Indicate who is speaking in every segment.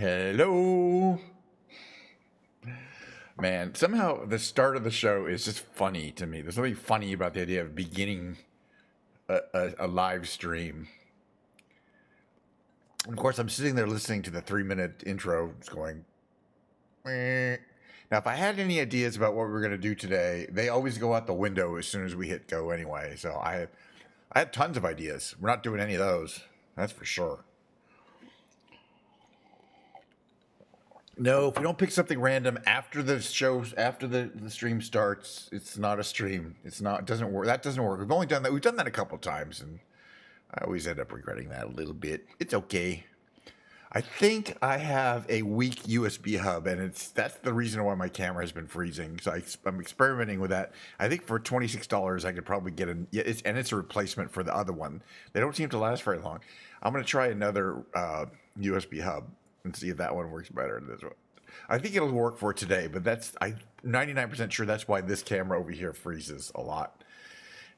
Speaker 1: Hello. Man, somehow the start of the show is just funny to me. There's something funny about the idea of beginning a live stream. And of course, I'm sitting there listening to the 3-minute intro. It's going. Meh. Now, if I had any ideas about what we were going to do today, they always go out the window as soon as we hit go anyway. So I had tons of ideas. We're not doing any of those. That's for sure. No, if we don't pick something random after the show, after the stream starts, it's not a stream. It's not. It doesn't work. That doesn't work. We've only done that. We've done that a couple times, and I always end up regretting that a little bit. It's okay. I think I have a weak USB hub, and that's the reason why my camera has been freezing. So I'm experimenting with that. I think for $26, I could probably get it's a replacement for the other one. They don't seem to last very long. I'm gonna try another USB hub and see if that one works better than this one. I think it'll work for today, but I'm 99% sure that's why this camera over here freezes a lot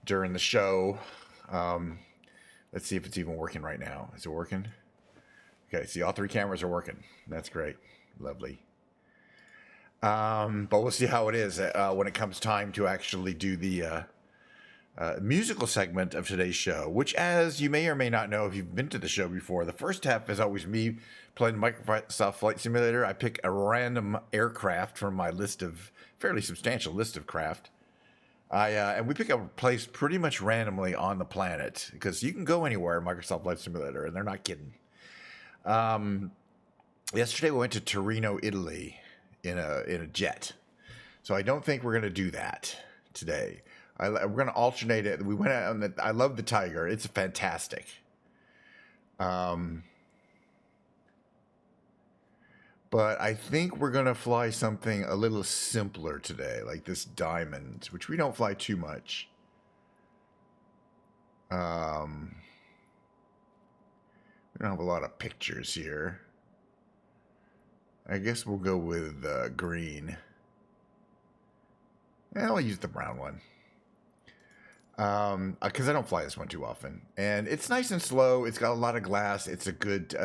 Speaker 1: during the show. Let's see if it's even working right now. Is it working? Okay, see, all three cameras are working. That's great. Lovely. But we'll see how it is when it comes time to actually do the musical segment of today's show, which, as you may or may not know if you've been to the show before, the first half is always me playing Microsoft Flight Simulator. I pick a random aircraft from my fairly substantial list of craft. And we pick a place pretty much randomly on the planet, because you can go anywhere in Microsoft Flight Simulator, and they're not kidding. Yesterday we went to Torino, Italy in a jet. So I don't think we're going to do that today. We're going to alternate it. We went out on I love the Tiger. It's fantastic. But I think we're going to fly something a little simpler today, like this Diamond, which we don't fly too much. We don't have a lot of pictures here. I guess we'll go with green. And I'll use the brown one. Because I don't fly this one too often. And it's nice and slow. It's got a lot of glass. It's a good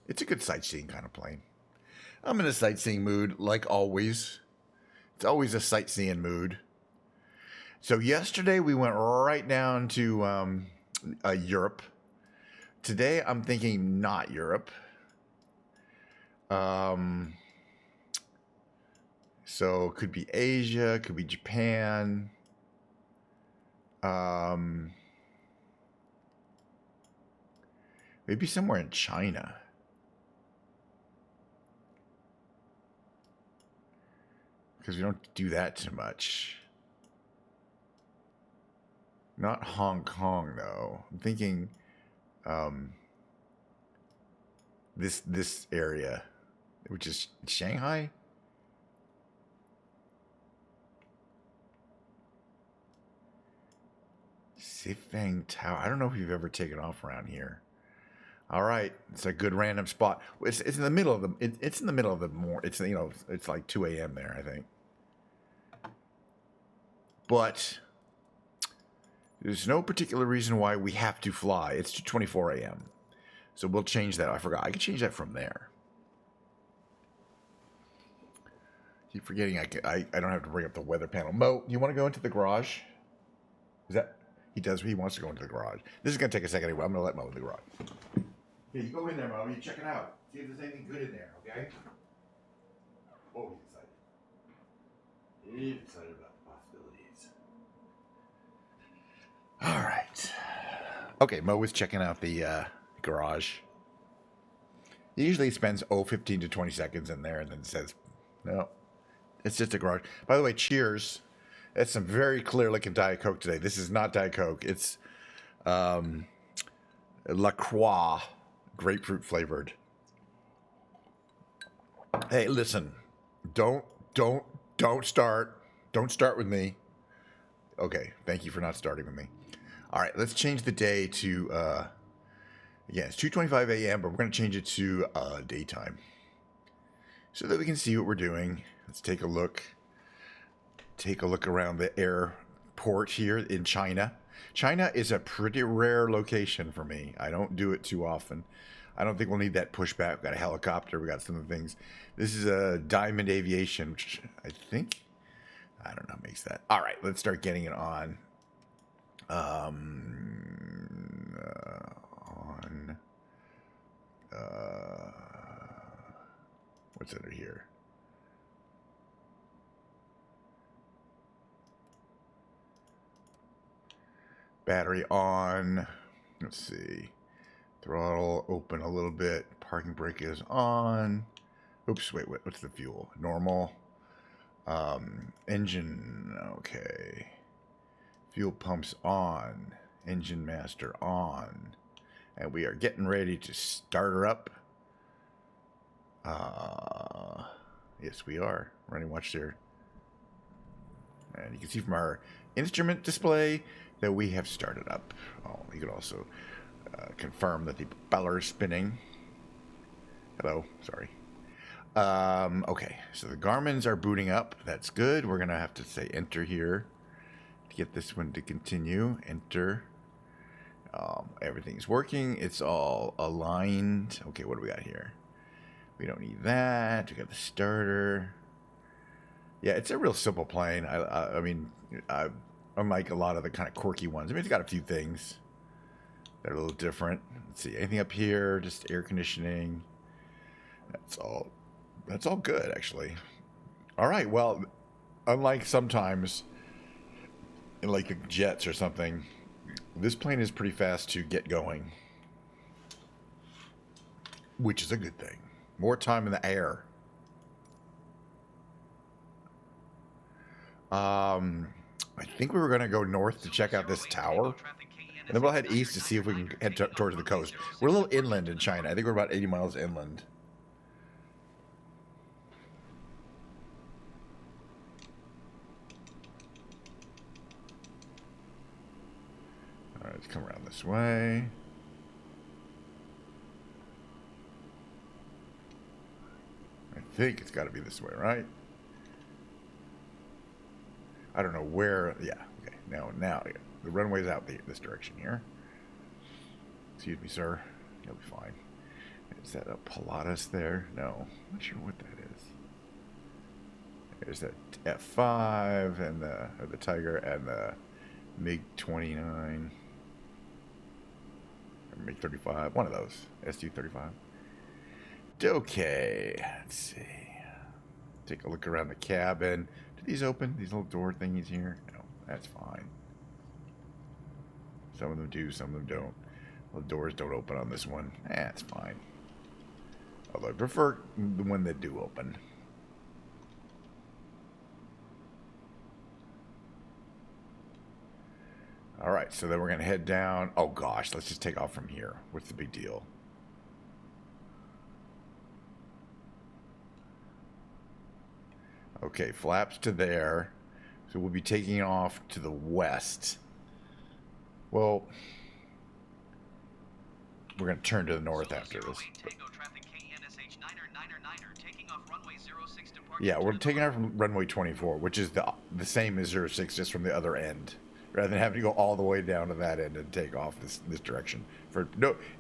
Speaker 1: sightseeing kind of plane. I'm in a sightseeing mood, like always. It's always a sightseeing mood. So yesterday we went right down to Europe. Today I'm thinking not Europe. So it could be Asia, could be Japan. Maybe somewhere in China. Because we don't do that too much. Not Hong Kong, though. I'm thinking this area, which is Shanghai. Sifang Tower. I don't know if you've ever taken off around here. All right, it's a good random spot. It's in the middle of the. It's in the middle of the morning. It's like 2 a.m. there, I think. But there's no particular reason why we have to fly. It's 2:24 a.m. So we'll change that. I forgot. I can change that from there. Keep forgetting I don't have to bring up the weather panel. Mo, you want to go into the garage? Is that he does? He wants to go into the garage. This is gonna take a second anyway. I'm gonna let Mo in the garage. Okay, you go in there, Mo. You check it out. See if there's anything good in there. Okay. Oh, he's excited. He's excited about the possibilities. All right. Okay, Mo was checking out the garage. He usually spends 15 to 20 seconds in there and then says, no, it's just a garage. By the way, cheers. It's some very clear looking Diet Coke today. This is not Diet Coke. It's La Croix, grapefruit flavored. Hey, listen, don't start. Don't start with me. Okay, thank you for not starting with me. All right, let's change the day to, it's 2:25 a.m., but we're going to change it to daytime so that we can see what we're doing. Let's take a look. Take a look around the airport here in China. China is a pretty rare location for me. I don't do it too often. I don't think we'll need that pushback. We got a helicopter. We got some of the things. This is a Diamond Aviation, which I think, I don't know, makes that. All right, let's start getting it on. What's under here? Battery on. Let's see. Throttle open a little bit. Parking brake is on. Oops, wait, what's the fuel? Normal. Engine, okay. Fuel pumps on. Engine master on. And we are getting ready to start her up. Yes, we are. Running watch there. And you can see from our instrument display that we have started up. Oh, you can also confirm that the propeller is spinning. Hello, sorry. Okay, so the Garmin's are booting up. That's good. We're going to have to say enter here to get this one to continue. Enter. Everything's working. It's all aligned. Okay, what do we got here? We don't need that. We got the starter. Yeah, it's a real simple plane. I mean, unlike a lot of the kind of quirky ones. I mean, it's got a few things that are a little different. Let's see, anything up here? Just air conditioning. That's all good, actually. All right, well, unlike sometimes in like the jets or something, this plane is pretty fast to get going, which is a good thing. More time in the air. I think we were going to go north to check out this tower, and then we'll head east to see if we can head towards the coast. We're a little inland in China. I think we're about 80 miles inland. All right, let's come around this way. I think it's got to be this way, right? I don't know where. Yeah, okay. Now, the runway's out this direction here. Excuse me, sir. You'll be fine. Is that a Pilatus there? No, I'm not sure what that is. There's that F5 and the Tiger and the MiG-29. Or MiG-35. One of those. Su-35. Okay. Let's see. Take a look around the cabin. Do these open? These little door thingies here? No, that's fine. Some of them do, some of them don't. Well, the doors don't open on this one. That's fine. Although I prefer the one that do open. All right, so then we're going to head down. Oh, gosh, let's just take off from here. What's the big deal? Okay, flaps to there. So we'll be taking off to the west. Well, we're going to turn to the north after this. Yeah, we're taking off from runway 24, which is the same as 06, just from the other end, rather than having to go all the way down to that end and take off this direction.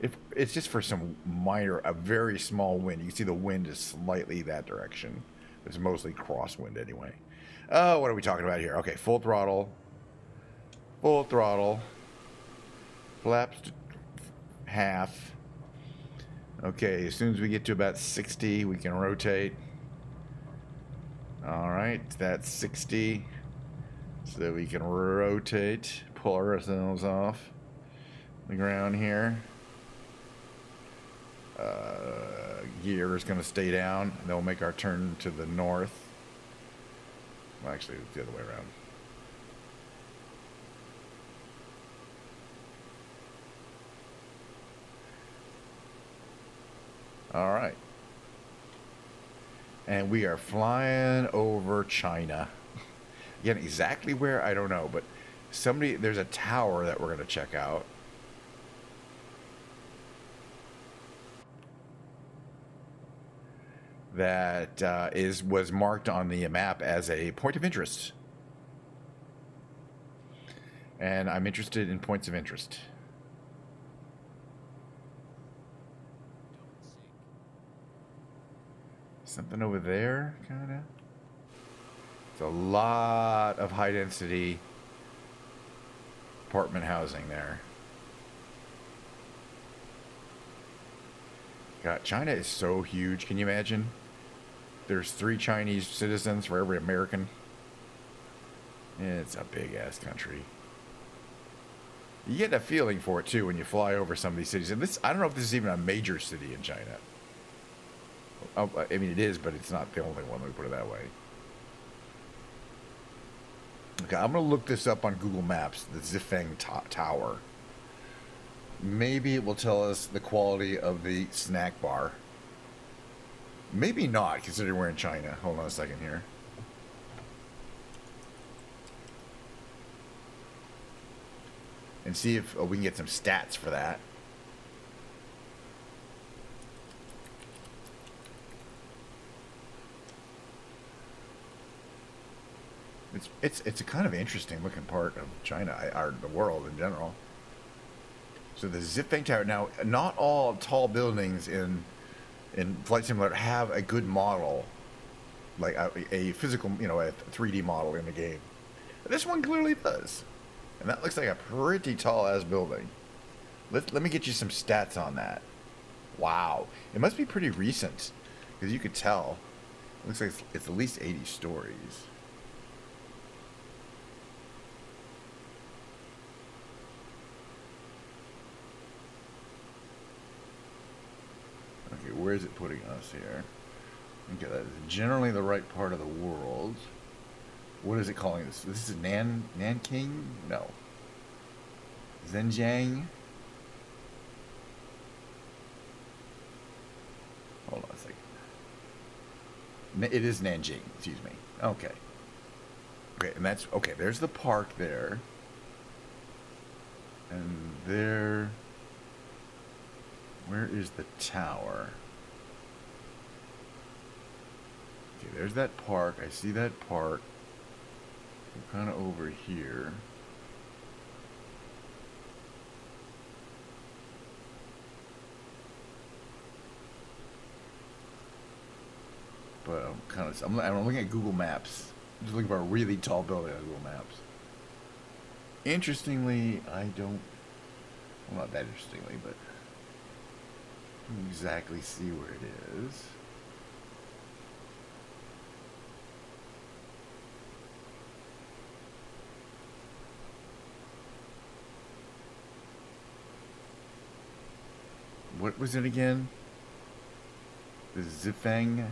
Speaker 1: If it's just for some minor, a very small wind. You can see the wind is slightly that direction. It's mostly crosswind anyway. Oh, what are we talking about here? Okay, full throttle. Full throttle. Flaps to half. Okay, as soon as we get to about 60, we can rotate. All right, that's 60. So that we can rotate, pull ourselves off the ground here. Gear is going to stay down, and then we'll make our turn to the north. Well, actually, it's the other way around. All right. And we are flying over China. Again, exactly where, I don't know, but there's a tower that we're going to check out. That was marked on the map as a point of interest. And I'm interested in points of interest. something over there, kind of. It's a lot of high density apartment housing there. God, China is so huge. Can you imagine? There's 3 Chinese citizens for every American. It's a big ass country. You get a feeling for it too when you fly over some of these cities. And this, I don't know if this is even a major city in China. I mean, it is, but it's not the only one. Let me put it that way. Okay, I'm gonna look this up on Google Maps. The Zifeng Tower. Maybe it will tell us the quality of the snack bar. Maybe not, considering we're in China. Hold on a second here. And see if we can get some stats for that. It's a kind of interesting looking part of China, or the world in general. So the Zifeng Tower. Now, not all tall buildings in Flight Simulator have a good model, like a physical, a 3D model in the game. But this one clearly does. And that looks like a pretty tall-ass building. Let me get you some stats on that. Wow. It must be pretty recent, because you could tell. It looks like it's at least 80 stories. Okay, where is it putting us here? Okay, that is generally the right part of the world. What is it calling this? This is Nanking? No. Zhenjiang? Hold on a second. It is Nanjing, excuse me. Okay. Okay, and that's... Okay, there's the park there. And there... Where is the tower? Okay, there's that park. I see that park. We're kind of over here. But I'm looking at Google Maps. I'm just looking for a really tall building on Google Maps. Interestingly, well, not that interestingly, but I don't exactly see where it is. What was it again? The Zifeng?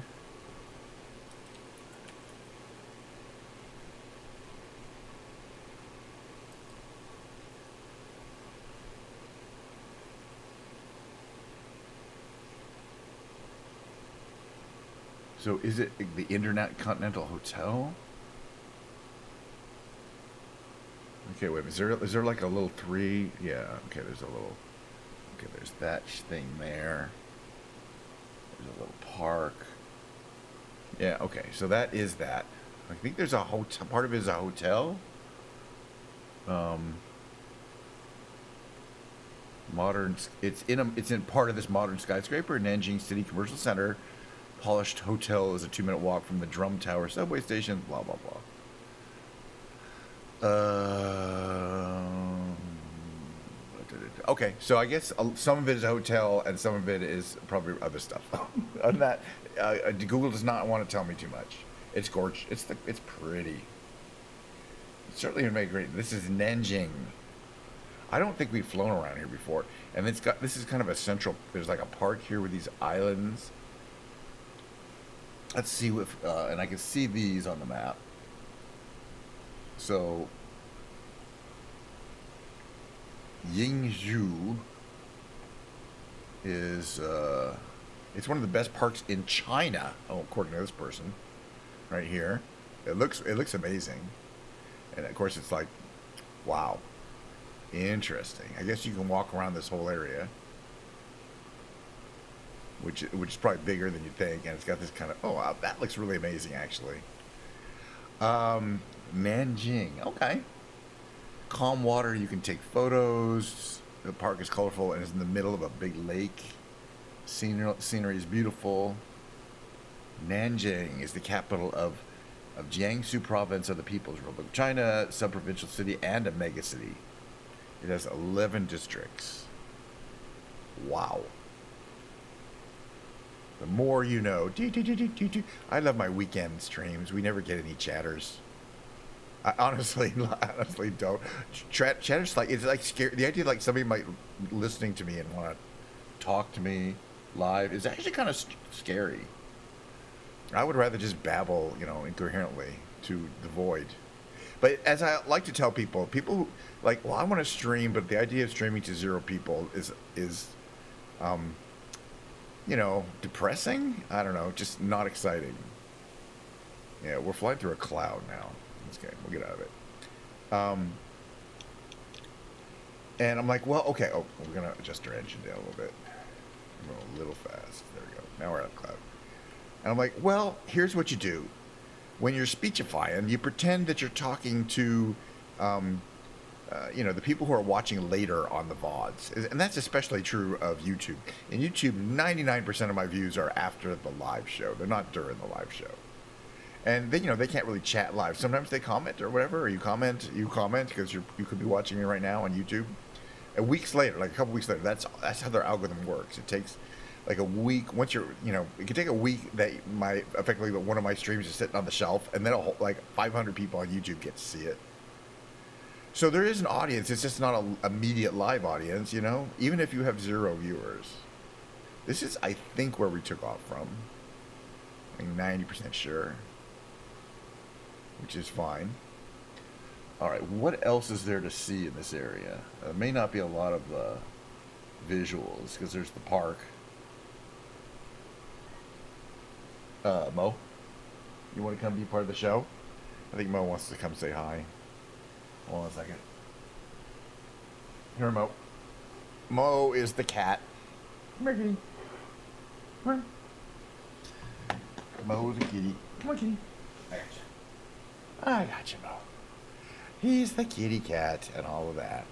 Speaker 1: So is it the Intercontinental Hotel? Okay, wait, is there like a little 3? Yeah, okay, there's a little... Okay, there's that thing there. There's a little park. Yeah, okay, so that is that. I think there's a hotel. Part of it is a hotel. Modern. It's in part of this modern skyscraper, Nanjing City Commercial Center. Polished hotel is a 2-minute walk from the Drum Tower subway station. Blah blah blah. Okay, so I guess some of it is a hotel and some of it is probably other stuff. On that, Google does not want to tell me too much. It's gorgeous. It's pretty. It's certainly made great. This is Nanjing. I don't think we've flown around here before, and this is kind of a central. There's like a park here with these islands. Let's see if and I can see these on the map. So. Yingzhou is it's one of the best parks in China. Oh, according to this person, right here, it looks amazing, and of course it's like, wow, interesting. I guess you can walk around this whole area, which is probably bigger than you think, and it's got this kind of wow, that looks really amazing actually. Nanjing, okay. Calm water, you can take photos. The park is colorful and is in the middle of a big lake. Scenery is beautiful. Nanjing is the capital of Jiangsu province of the People's Republic of China, sub-provincial city, and a megacity. It has 11 districts. Wow. The more you know. I love my weekend streams. We never get any chatters. I honestly don't. Chatter's like, it's like scary. The idea like somebody might listening to me and want to talk to me live is actually kind of scary. I would rather just babble, incoherently to the void. But as I like to tell people who like, well, I want to stream, but the idea of streaming to 0 people is depressing. I don't know, just not exciting. Yeah, we're flying through a cloud now. Okay, we'll get out of it. And I'm like, well, okay. Oh, we're gonna adjust our engine down a little bit. I'm going a little fast. There we go. Now we're out of the cloud. And I'm like, well, here's what you do. When you're speechifying, you pretend that you're talking to, the people who are watching later on the VODs. And that's especially true of YouTube. In YouTube, 99% of my views are after the live show. They're not during the live show. And they can't really chat live. Sometimes they comment or whatever, or you comment because you could be watching me right now on YouTube. And weeks later, like a couple weeks later, that's how their algorithm works. It takes like a week. Once it can take a week that effectively one of my streams is sitting on the shelf, and then like 500 people on YouTube get to see it. So there is an audience. It's just not an immediate live audience, even if you have 0 viewers. This is, I think, where we took off from. I'm 90% sure. Which is fine. Alright, what else is there to see in this area? There may not be a lot of visuals, because there's the park. Mo? You want to come be part of the show? I think Mo wants to come say hi. Hold on a second. Here, Mo. Mo is the cat. Come here, kitty. Come here. Mo's a kitty. Come on, kitty. I got you, Mo. He's the kitty cat and all of that.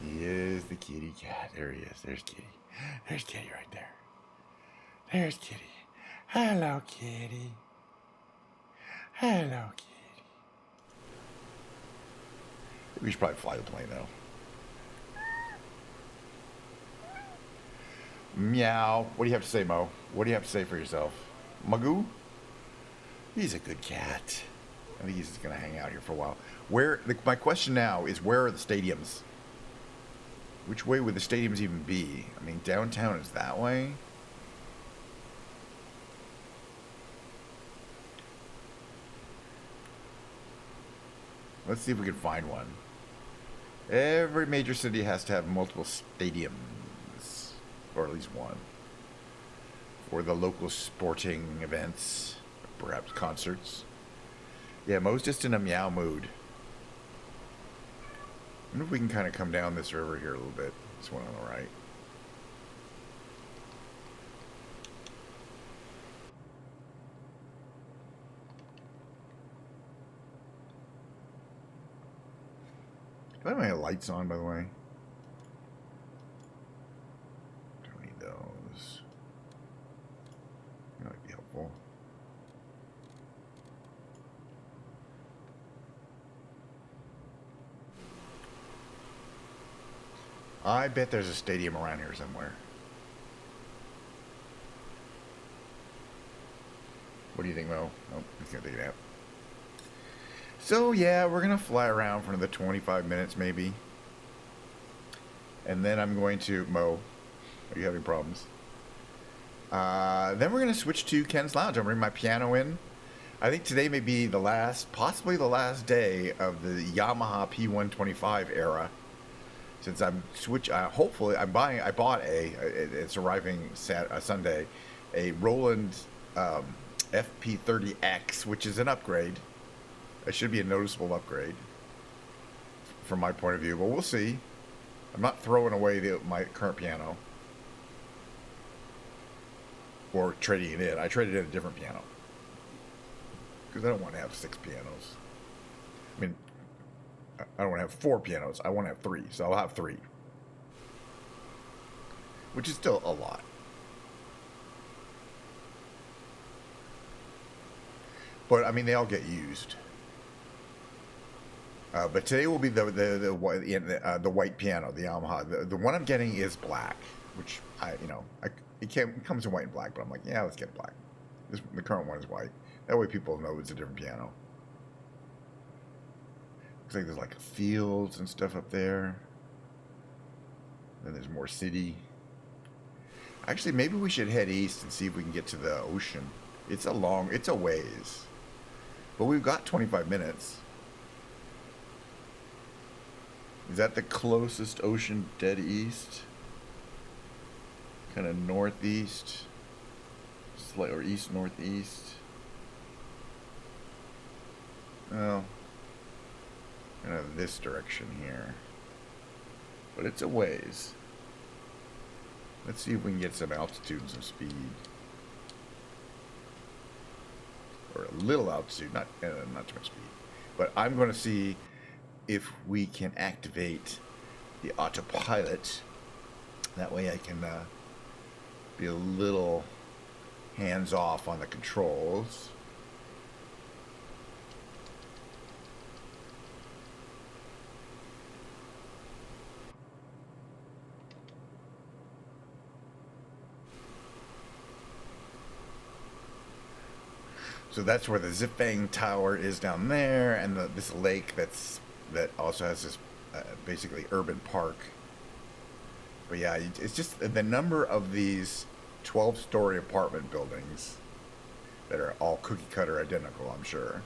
Speaker 1: He is the kitty cat. There he is. There's Kitty. There's Kitty right there. There's Kitty. Hello, Kitty. Hello, Kitty. We should probably fly the plane, though. Meow. What do you have to say, Mo? What do you have to say for yourself? Magoo? He's a good cat. I think he's just going to hang out here for a while. My question now is, where are the stadiums? Which way would the stadiums even be? I mean, downtown is that way. Let's see if we can find one. Every major city has to have multiple stadiums, or at least one, for the local sporting events, perhaps concerts. Yeah, Mo's just in a meow mood. I wonder if we can kind of come down this river here a little bit. This one on the right. Do I have my lights on, by the way? Don't need those. That might be helpful. I bet there's a stadium around here somewhere. What do you think, Mo? Oh, he's gonna take a nap. So yeah, we're gonna fly around for another 25 minutes maybe. And then I'm going to... Mo, are you having problems? Then we're gonna switch to Ken's Lounge. I'm bringing my piano in. I think today may be the last, possibly the last day of the Yamaha P125 era. Since I'm hopefully I bought it's arriving Sunday, a Roland FP30X, which is an upgrade. It should be a noticeable upgrade from my point of view, but we'll see. I'm not throwing away my current piano or trading it in. I traded in a different piano because I don't want to have 6 pianos. I mean, I don't want to have 4 pianos. I want to have 3, so I'll have 3. Which is still a lot. But I mean, they all get used. But today will be the white piano, the Yamaha. The one I'm getting is black, which it comes in white and black. But I'm like, yeah, let's get black. The current one is white. That way people know it's a different piano. Looks like there's like fields and stuff up there. Then there's more city. Actually, maybe we should head east and see if we can get to the ocean. It's a ways. But we've got 25 minutes. Is that the closest ocean dead east? Kind of northeast? Or east northeast? Well, kind of this direction here. But it's a ways. Let's see if we can get some altitude and some speed. Or a little altitude, not too much speed. But I'm going to see if we can activate the autopilot. That way I can be a little hands off on the controls. So that's where the Zipfang Tower is down there, and this lake that also has this basically urban park. But yeah, it's just the number of these 12-story apartment buildings that are all cookie cutter identical, I'm sure,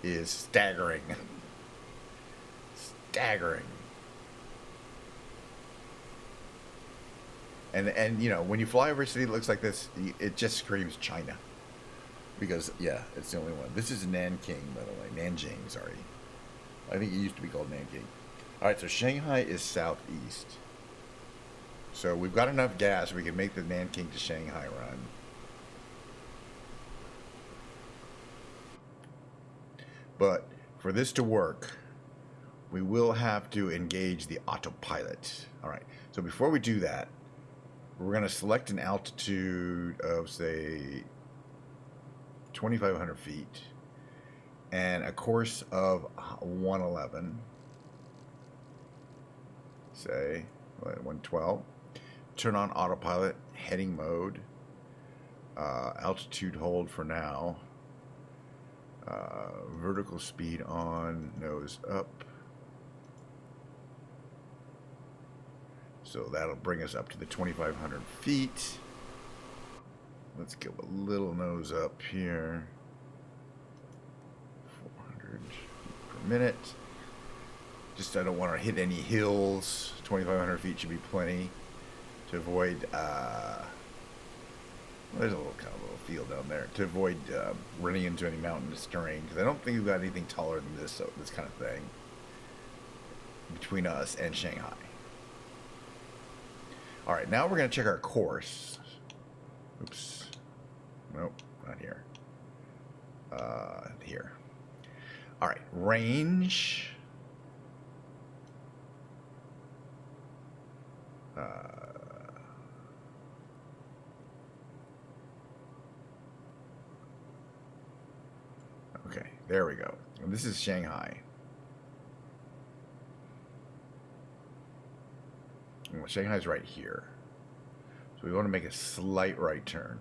Speaker 1: is staggering. Staggering. And when you fly over a city that looks like this, it just screams China. Because, yeah, it's the only one. This is Nanking, by the way. Nanjing, sorry. I think it used to be called Nanking. All right, so Shanghai is southeast. So we've got enough gas we can make the Nanking to Shanghai run. But for this to work, we will have to engage the autopilot. All right, so before we do that, we're going to select an altitude of, say, 2,500 feet and a course of 111, say 112. Turn on autopilot, heading mode, altitude hold for now, vertical speed on, nose up. So that'll bring us up to the 2,500 feet. Let's go a little nose up here. 400 feet per minute. Just I don't want to hit any hills. 2,500 feet should be plenty to avoid. There's a little field down there to avoid running into any mountainous terrain, because I don't think we've got anything taller than this kind of thing between us and Shanghai. All right, now we're going to check our course. Oops. Nope, not here. Here. All right, range. Okay, there we go. And this is Shanghai. Well, Shanghai's right here. So we want to make a slight right turn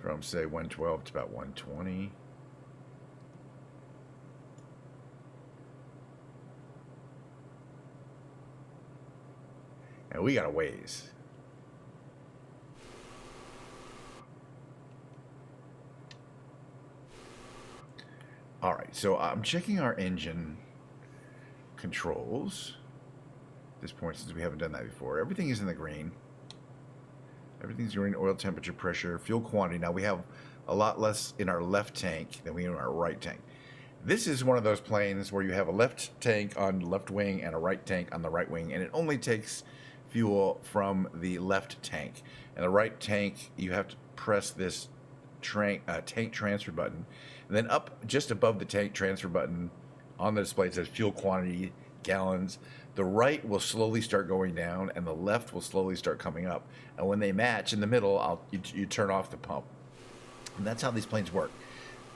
Speaker 1: from, say, 112 to about 120. And we got a ways. All right, so I'm checking our engine controls at this point, since we haven't done that before. Everything is in the green. Everything's green. Oil temperature, pressure, fuel quantity. Now we have a lot less in our left tank than we do in our right tank. This is one of those planes where you have a left tank on the left wing and a right tank on the right wing, and it only takes fuel from the left tank. And the right tank, you have to press this tank transfer button, and then up just above the tank transfer button on the display it says fuel quantity gallons. The right will slowly start going down, and the left will slowly start coming up. And when they match in the middle, you turn off the pump. And that's how these planes work.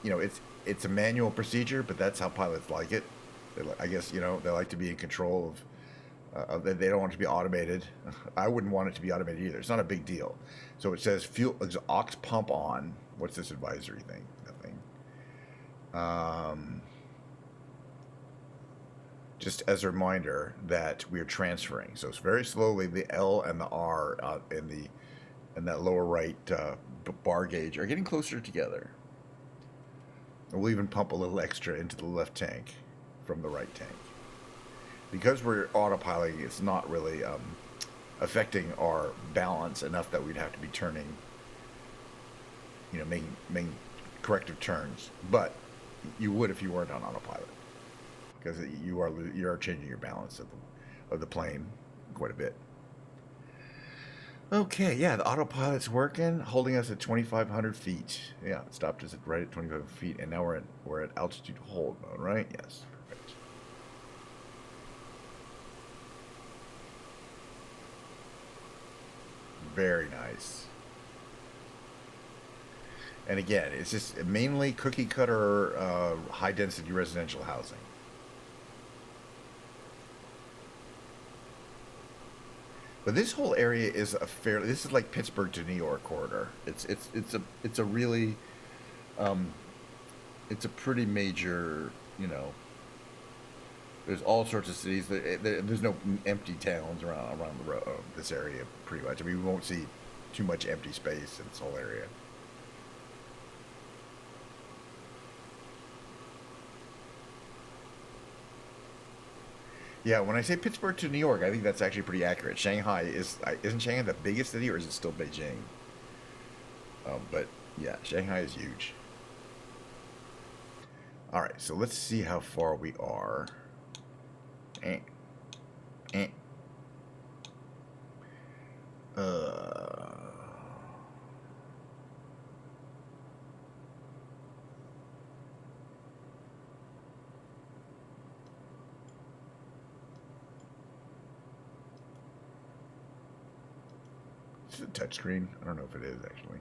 Speaker 1: You know, it's a manual procedure, but that's how pilots like it. I guess, you know, they like to be in control of they don't want it to be automated. I wouldn't want it to be automated either. It's not a big deal. So it says fuel aux pump on. What's this advisory thing? Nothing. Just as a reminder that we're transferring. So it's very slowly the L and the R in that lower right bar gauge are getting closer together. And we'll even pump a little extra into the left tank from the right tank. Because we're autopiloting, it's not really affecting our balance enough that we'd have to be turning, you know, making corrective turns. But you would if you weren't on autopilot, because you are changing your balance of the plane quite a bit. Okay, yeah, the autopilot's working, holding us at 2,500 feet. Yeah, it stopped us right at 2,500 feet, and now we're at altitude hold mode, right? Yes, perfect. Very nice. And again, it's just mainly cookie cutter, high density residential housing. But this whole area is this is like Pittsburgh to New York corridor. It's a really, it's a pretty major, you know. There's all sorts of cities. There's no empty towns around the road, this area, pretty much. I mean, we won't see too much empty space in this whole area. Yeah, when I say Pittsburgh to New York, I think that's actually pretty accurate. Shanghai isn't Shanghai the biggest city, or is it still Beijing? But yeah, Shanghai is huge. All right, so let's see how far we are. Eh. Eh. Is it a touchscreen? I don't know if it is actually.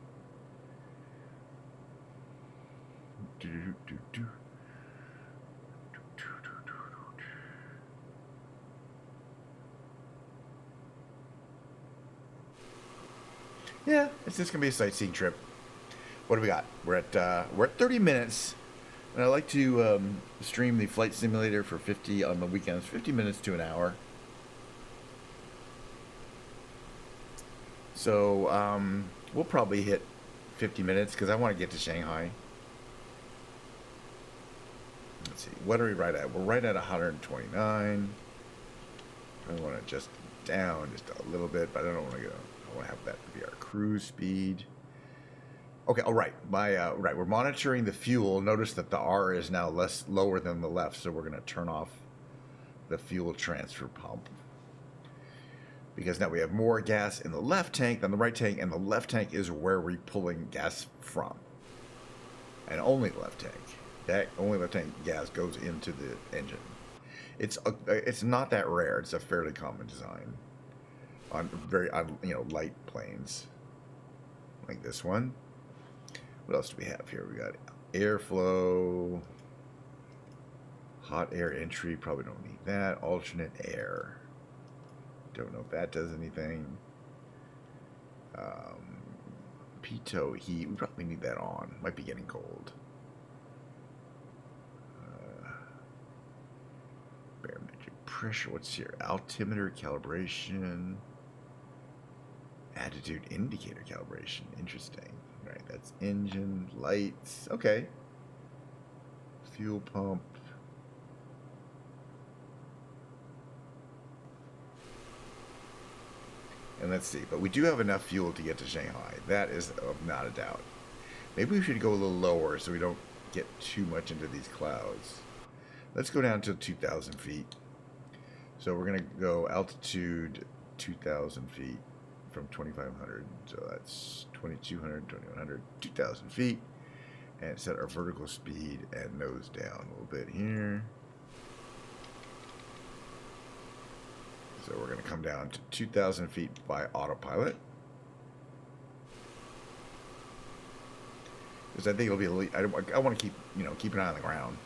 Speaker 1: Yeah, it's just gonna be a sightseeing trip. What do we got? We're at 30 minutes, and I like to stream the flight simulator for 50 on the weekends, 50 minutes to an hour. So we'll probably hit 50 minutes because I want to get to Shanghai. Let's see, what are we right at? We're right at 129. I want to adjust down just a little bit, but I don't want to go. I want to have that be our cruise speed. Okay, all right. Right, we're monitoring the fuel. Notice that the R is now lower than the left, so we're going to turn off the fuel transfer pump. Because now we have more gas in the left tank than the right tank, and the left tank is where we're pulling gas from. And only the left tank. That only left tank gas goes into the engine. It's not that rare. It's a fairly common design on light planes like this one. What else do we have here? We got airflow, hot air entry. Probably don't need that. Alternate air. Don't know if that does anything. Pitot heat. We probably need that on. Might be getting cold. Barometric pressure. What's here? Altimeter calibration. Attitude indicator calibration. Interesting. All right, that's engine, lights. Okay. Fuel pump. And let's see, but we do have enough fuel to get to Shanghai. That is not a doubt. Maybe we should go a little lower so we don't get too much into these clouds. Let's go down to 2,000 feet. So we're going to go altitude 2,000 feet from 2,500. So that's 2,200, 2,100, 2,000 feet. And set our vertical speed and nose down a little bit here. So we're going to come down to 2,000 feet by autopilot. Because I think it'll be, I want to keep, keep an eye on the ground.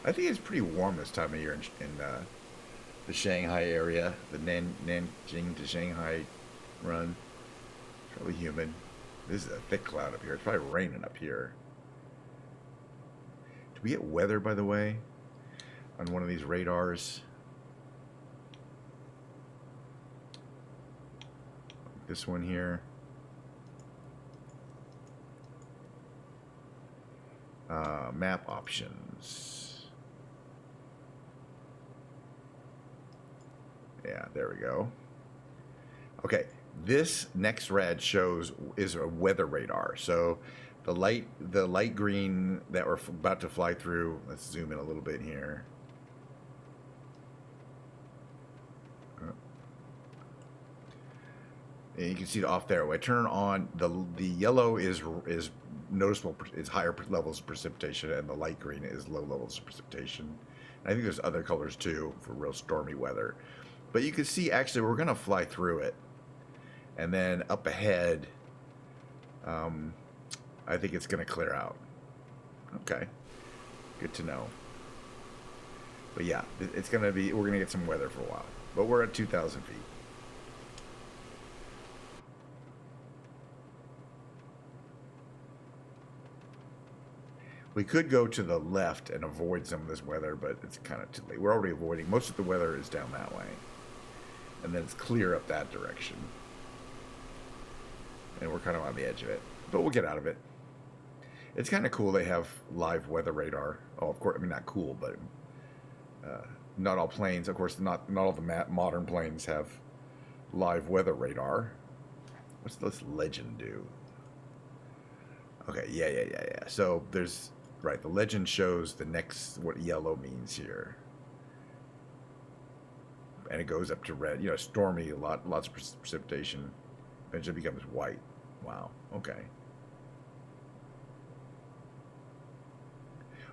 Speaker 1: I think it's pretty warm this time of year in the Shanghai area, the Nanjing to Shanghai run. It's really humid. This is a thick cloud up here. It's probably raining up here. Do we get weather, by the way, on one of these radars? This one here. Map options. Yeah, there we go. Okay, this next red is a weather radar. So the light green that we're about to fly through. Let's zoom in a little bit here. And you can see it off there. When I turn on the yellow is noticeable. It's higher levels of precipitation, and the light green is low levels of precipitation. And I think there's other colors too for real stormy weather. But you can see actually we're going to fly through it, and then up ahead, I think it's going to clear out. Okay, good to know. But yeah, it's going to be. We're going to get some weather for a while. But we're at 2,000 feet. We could go to the left and avoid some of this weather, but it's kind of too late. We're already avoiding. Most of the weather is down that way. And then it's clear up that direction. And we're kind of on the edge of it. But we'll get out of it. It's kind of cool they have live weather radar. Oh, of course, I mean, not cool, but not all planes. Of course, not all the modern planes have live weather radar. What's this legend do? Okay, yeah. So there's... Right, the legend shows the next, what yellow means here. And it goes up to red. Stormy, lots of precipitation. Eventually becomes white. Wow, okay.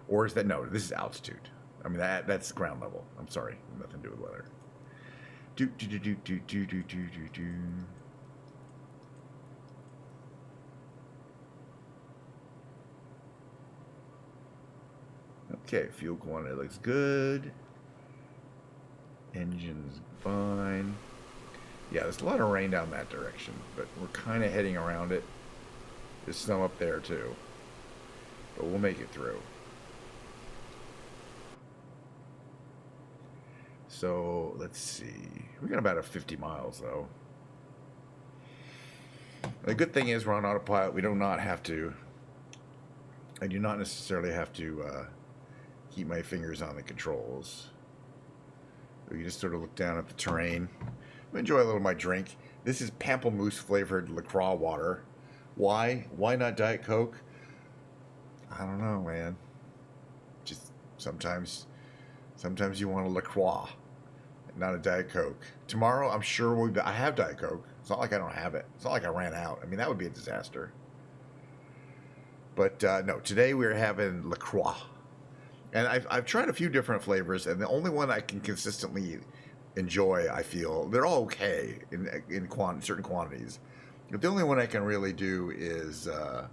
Speaker 1: Or is that, no, this is altitude. I mean, that's ground level. I'm sorry, nothing to do with weather. Do. Okay, fuel quantity looks good. Engine's fine. Yeah, there's a lot of rain down that direction, but we're kind of heading around it. There's snow up there too, but we'll make it through. So let's see. We got about 50 miles though. The good thing is we're on autopilot. We do not have to. I do not necessarily have to keep my fingers on the controls. We can just sort of look down at the terrain. Enjoy a little of my drink. This is pamplemousse flavored LaCroix water. Why? Why not Diet Coke? I don't know, man. Just sometimes you want a LaCroix, not a Diet Coke. Tomorrow, I'm sure I have Diet Coke. It's not like I don't have it. It's not like I ran out. I mean, that would be a disaster. But no, today we're having LaCroix. And I've tried a few different flavors, and the only one I can consistently enjoy, I feel, they're all okay in certain quantities. But the only one I can really do is the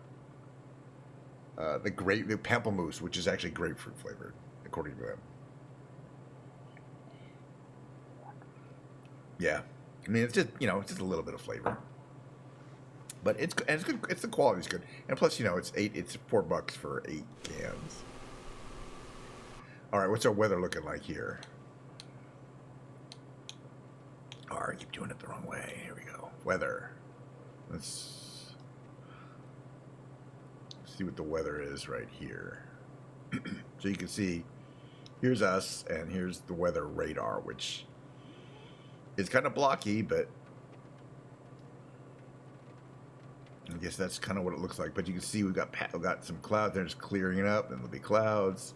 Speaker 1: pamplemousse, which is actually grapefruit flavored, according to them. Yeah, I mean, it's just it's just a little bit of flavor, but it's good. It's the quality's good, and plus it's $4 for 8 cans. All right, what's our weather looking like here? All right, I keep doing it the wrong way. Here we go. Weather. Let's see what the weather is right here. So you can see, here's us, and here's the weather radar, which is kind of blocky, but guess that's kind of what it looks like. But you can see we've got some clouds. They're just clearing it up, and there'll be clouds.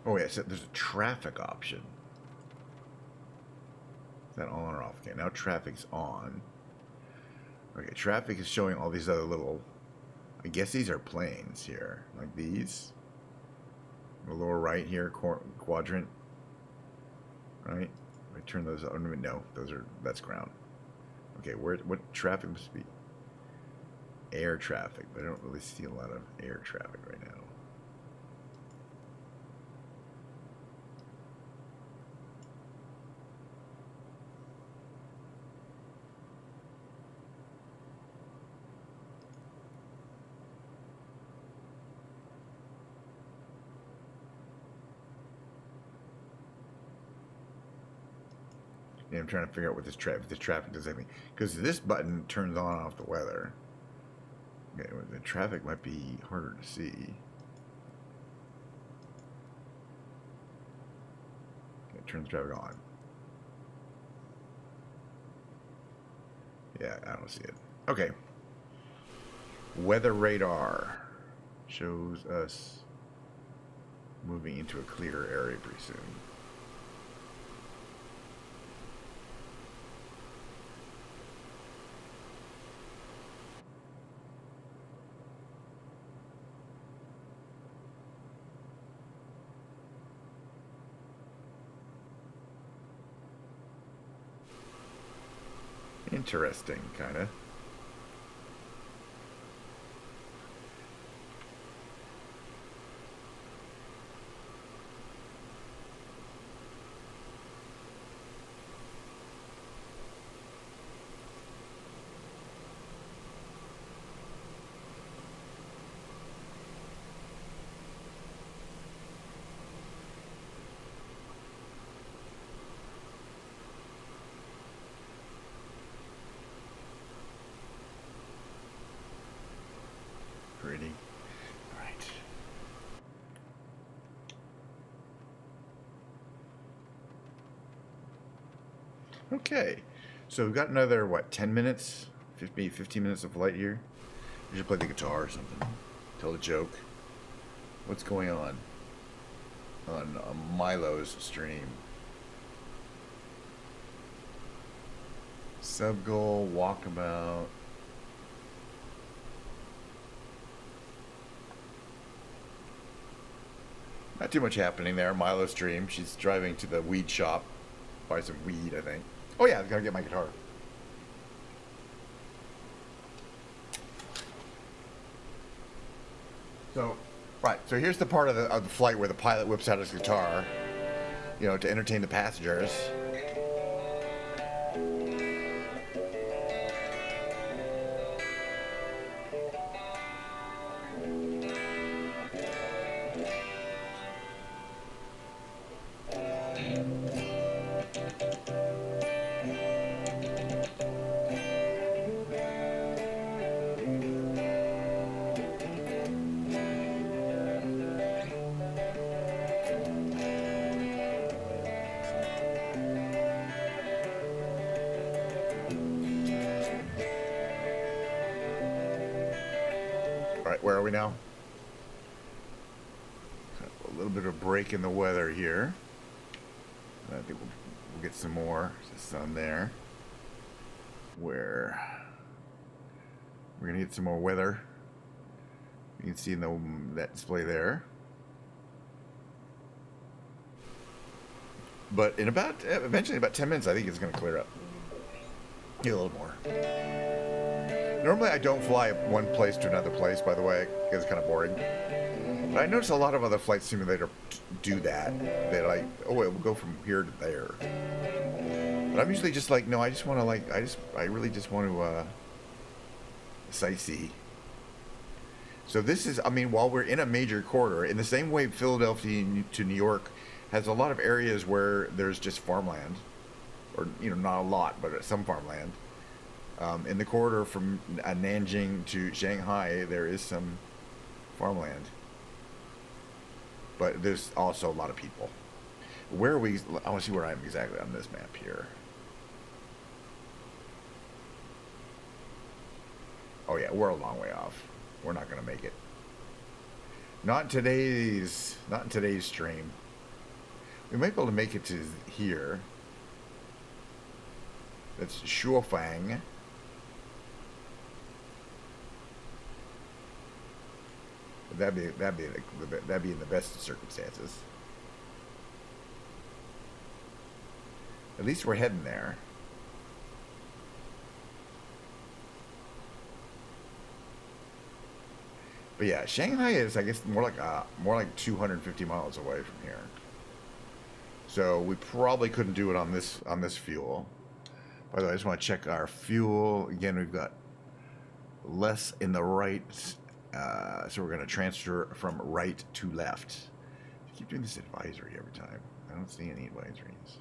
Speaker 1: Oh yeah, so there's a traffic option. Is that on or off? Okay, now traffic's on. Okay, traffic is showing all these other little, I guess these are planes here, like these. The lower right here, quadrant, right? I turn those on. No, that's ground. Okay, what traffic must be? Air traffic, but I don't really see a lot of air traffic right now. Yeah, I'm trying to figure out what this traffic does anything, because this button turns on and off the weather. Okay, well, the traffic might be harder to see. Okay, turn the traffic on. Yeah, I don't see it. Okay. Weather radar shows us moving into a clearer area pretty soon. Interesting, kind of. Pretty. All right. Okay. So we've got another, what, 10 minutes? 15 minutes of flight here. We should play the guitar or something. Tell a joke. What's going on Milo's stream? Sub goal, walkabout. Not too much happening there. Milo's stream. She's driving to the weed shop. Buy some weed, I think. Oh yeah, I gotta get my guitar. So, right. So here's the part of the flight where the pilot whips out his guitar, you know, to entertain the passengers. Where are we now? A little bit of a break in the weather here. I think we'll get some more. There's the sun there. Where we're gonna get some more weather. You can see in that display there. But in eventually about 10 minutes, I think it's gonna clear up. Get a little more. Normally I don't fly one place to another place, by the way, because it's kind of boring. But I notice a lot of other flight simulators do that. They're like, oh, we'll go from here to there. But I'm usually just like, no, I just want to I really just want to sightsee. So this is, I mean, while we're in a major corridor, in the same way Philadelphia to New York has a lot of areas where there's just farmland. Or, you know, not a lot, but some farmland. In the corridor from Nanjing to Shanghai, there is some farmland, but there's also a lot of people. Where are we? I want to see where I am exactly on this map here. Oh yeah, we're a long way off. We're not gonna make it. Not in today's stream. We might be able to make it to here. That's Shuofang. That'd be in the best of circumstances. At least we're heading there. But yeah, Shanghai is, I guess, more like 250 miles away from here. So we probably couldn't do it on this fuel. By the way, I just want to check our fuel. Again, we've got less in the right, so we're going to transfer from right to left. I keep doing this advisory every time. I don't see any advisories.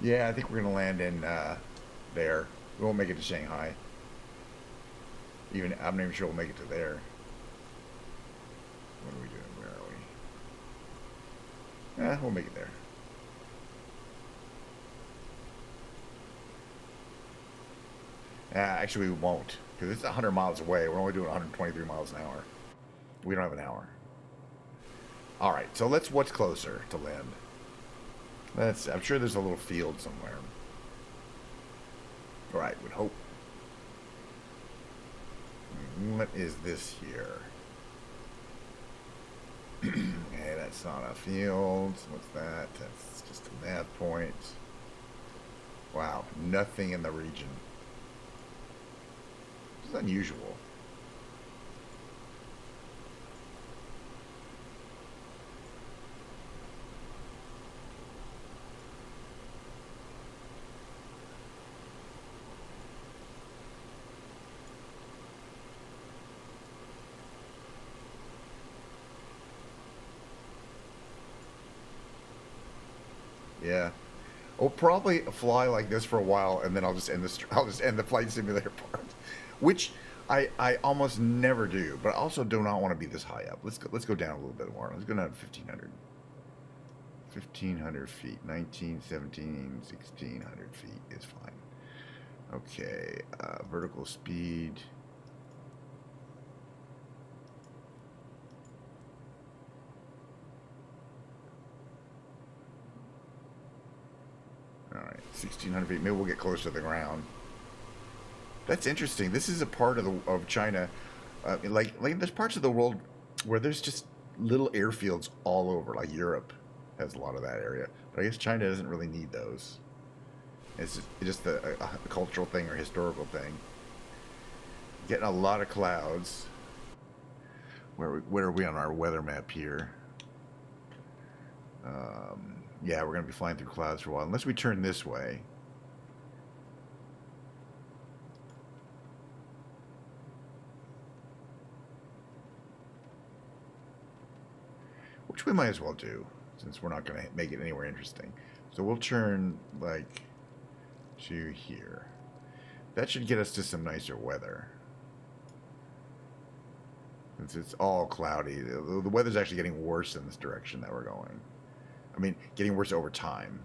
Speaker 1: Yeah, I think we're going to land in there. We won't make it to Shanghai. I'm not even sure we'll make it to there. What are we doing? Where are we? We'll make it there. Actually, we won't, because it's 100 miles away. We're only doing 123 miles an hour. We don't have an hour. All right, so what's closer to land? I'm sure there's a little field somewhere. All right, would hope. What is this here? Okay, that's not a field. What's that? That's just a nav point. Wow, nothing in the region. This is unusual. Yeah, we'll probably fly like this for a while, and then I'll just end the flight simulator part, which I almost never do. But I also do not want to be this high up. Let's go down a little bit more. Let's go down to 1,500 feet. 19, 17, 1,600 feet is fine. Okay, vertical speed. All right, 1,600 feet. Maybe we'll get closer to the ground. That's interesting. This is a part of China, like there's parts of the world where there's just little airfields all over. Like Europe has a lot of that area, but I guess China doesn't really need those. It's just a cultural thing or historical thing. Getting a lot of clouds. Where are we on our weather map here? Yeah, we're going to be flying through clouds for a while, unless we turn this way. Which we might as well do, since we're not going to make it anywhere interesting. So we'll turn, like, to here. That should get us to some nicer weather. Since it's all cloudy. The weather's actually getting worse in this direction that we're going. I mean, getting worse over time.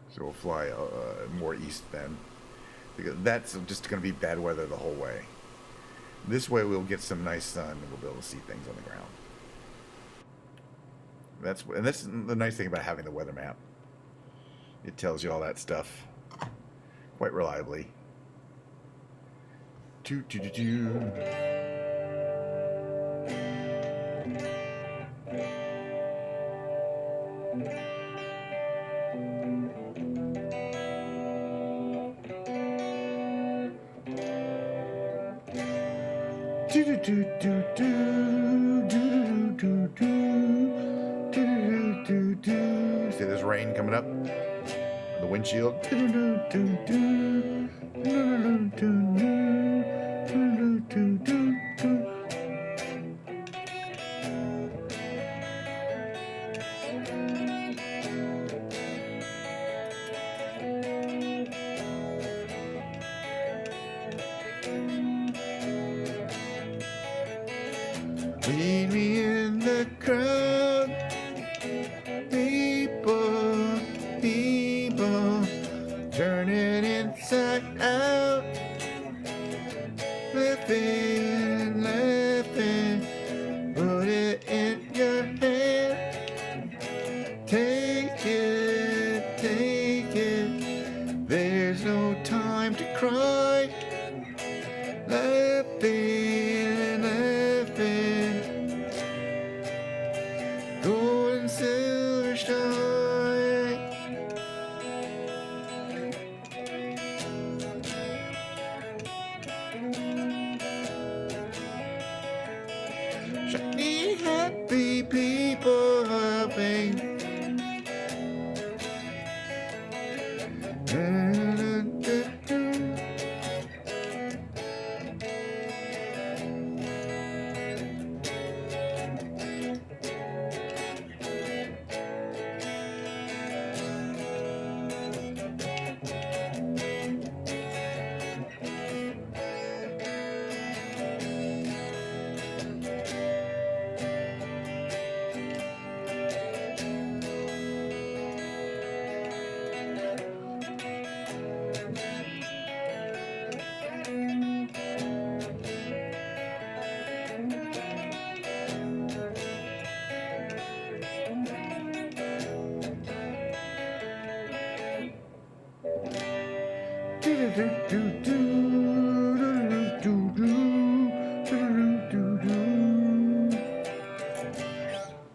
Speaker 1: So we'll fly more east then. Because that's just going to be bad weather the whole way. This way we'll get some nice sun and we'll be able to see things on the ground. And that's the nice thing about having the weather map. It tells you all that stuff quite reliably. See this rain coming up? The windshield. Lead me in the crowd. People, people, turn it inside out. Living, living, put it in your hand. Take it, there's no time to cry. Living, living, gold and silver shine. Shiny, happy people hopping.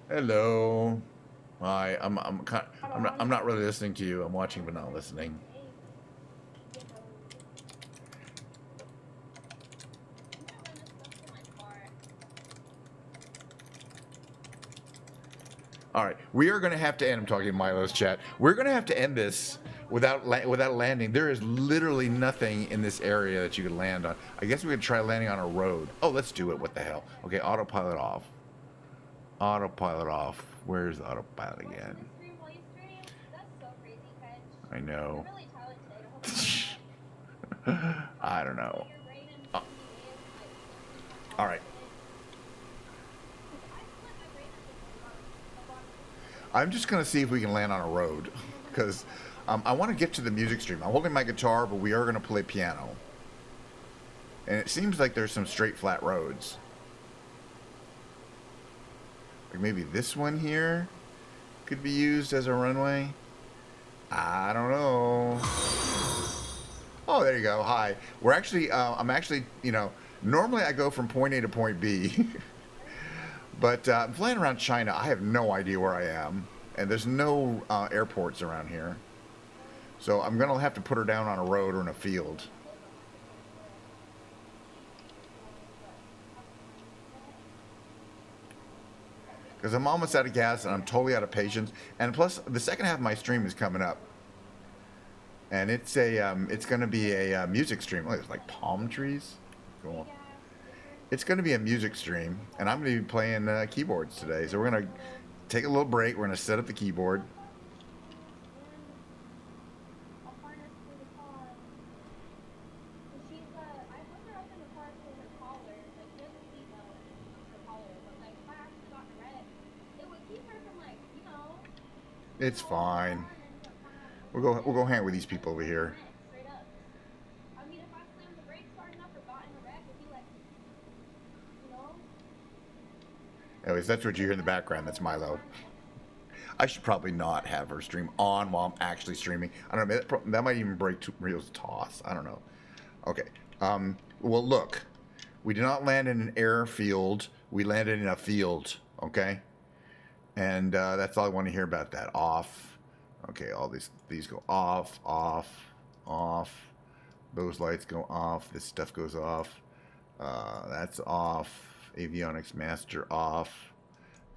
Speaker 1: Hello. Hi. I'm not really listening to you. I'm watching but not listening. All right, we are going to have to end. I'm talking to Milo's chat. We're going to have to end this without landing. There is literally nothing in this area that you could land on. I guess we could try landing on a road. Oh, let's do it. What the hell? Okay, autopilot off. Autopilot off. Where's the autopilot again? I know. I don't know. All right. I'm just going to see if we can land on a road, because I want to get to the music stream. I'm holding my guitar, but we are going to play piano. And it seems like there's some straight, flat roads. Like maybe this one here could be used as a runway. I don't know. Oh, there you go. Hi. We're actually, I'm actually, you know, normally I go from point A to point B. But I'm flying around China. I have no idea where I am. And there's no airports around here. So I'm going to have to put her down on a road or in a field. Because I'm almost out of gas and I'm totally out of patience. And plus, the second half of my stream is coming up. And it's a, it's going to be a music stream. Oh, there's like palm trees. Cool. It's going to be a music stream, and I'm going to be playing keyboards today. So we're going to take a little break. We're going to set up the keyboard. It's fine. We'll go hang with these people over here. Anyways, that's what you hear in the background. That's Milo. I should probably not have her stream on while I'm actually streaming. I don't know. That might even break Real's toss. I don't know. Okay. Well, look. We did not land in an airfield. We landed in a field. Okay. And that's all I want to hear about that. Off. Okay. All these go off, off, off. Those lights go off. This stuff goes off. That's off. Avionics master off.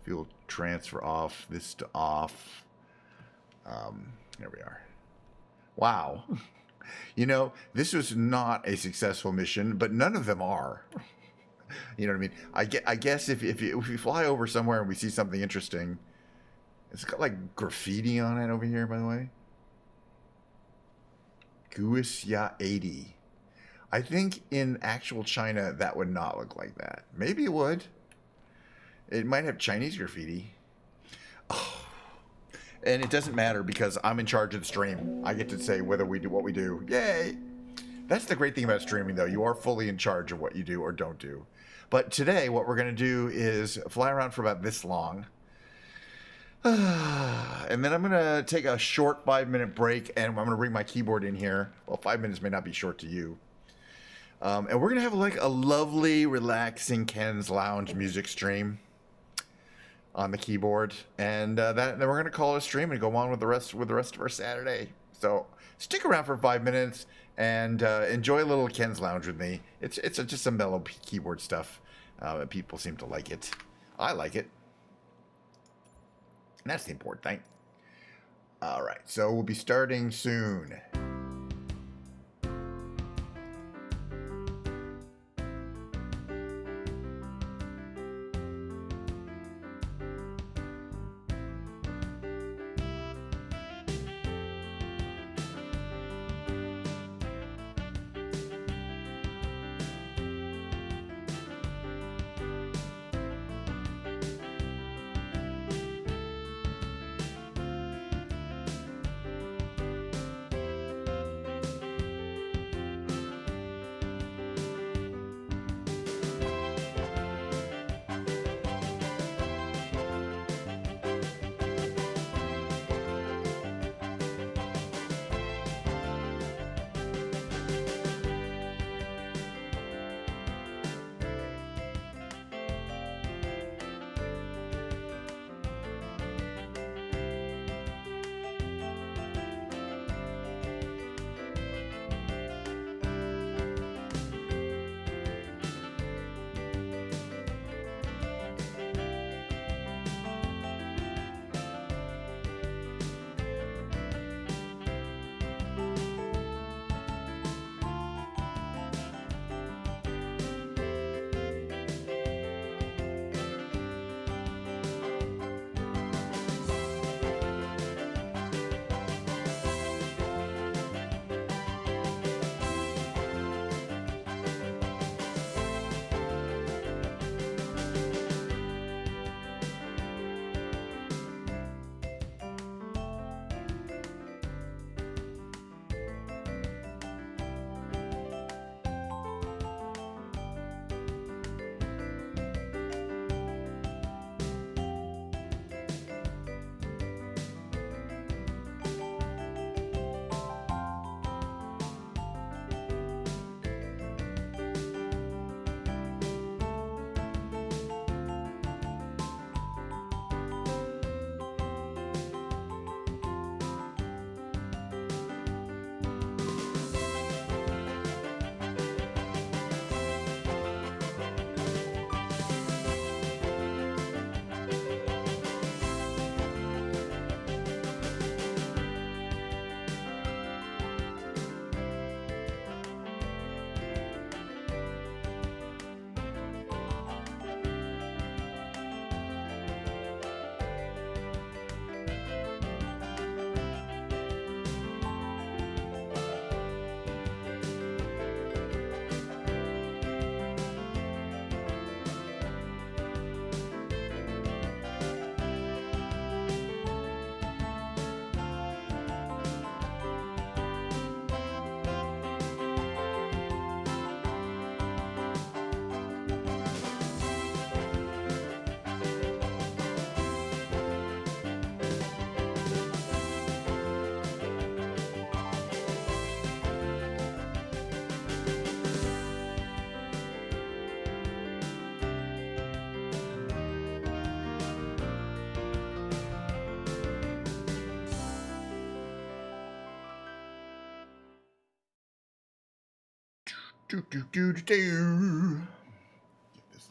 Speaker 1: Fuel transfer off. This to off. There we are. Wow. You know, this was not a successful mission, but none of them are. You know what I mean? I guess if you fly over somewhere and we see something interesting, it's got like graffiti on it over here, by the way. Guisya 80. I think in actual China that would not look like that. Maybe it would. It might have Chinese graffiti. Oh. And it doesn't matter because I'm in charge of the stream. I get to say whether we do what we do. Yay! That's the great thing about streaming, though. You are fully in charge of what you do or don't do. But today, what we're going to do is fly around for about this long. And then I'm going to take a short 5-minute break, and I'm going to bring my keyboard in here. Well, 5 minutes may not be short to you. And we're going to have like a lovely, relaxing Ken's Lounge music stream on the keyboard. And then we're going to call it a stream and go on with the rest of our Saturday. So stick around for 5 minutes and enjoy a little Ken's Lounge with me. It's just some mellow keyboard stuff. People seem to like it. I like it. And that's the important thing. All right, so we'll be starting soon. Get this a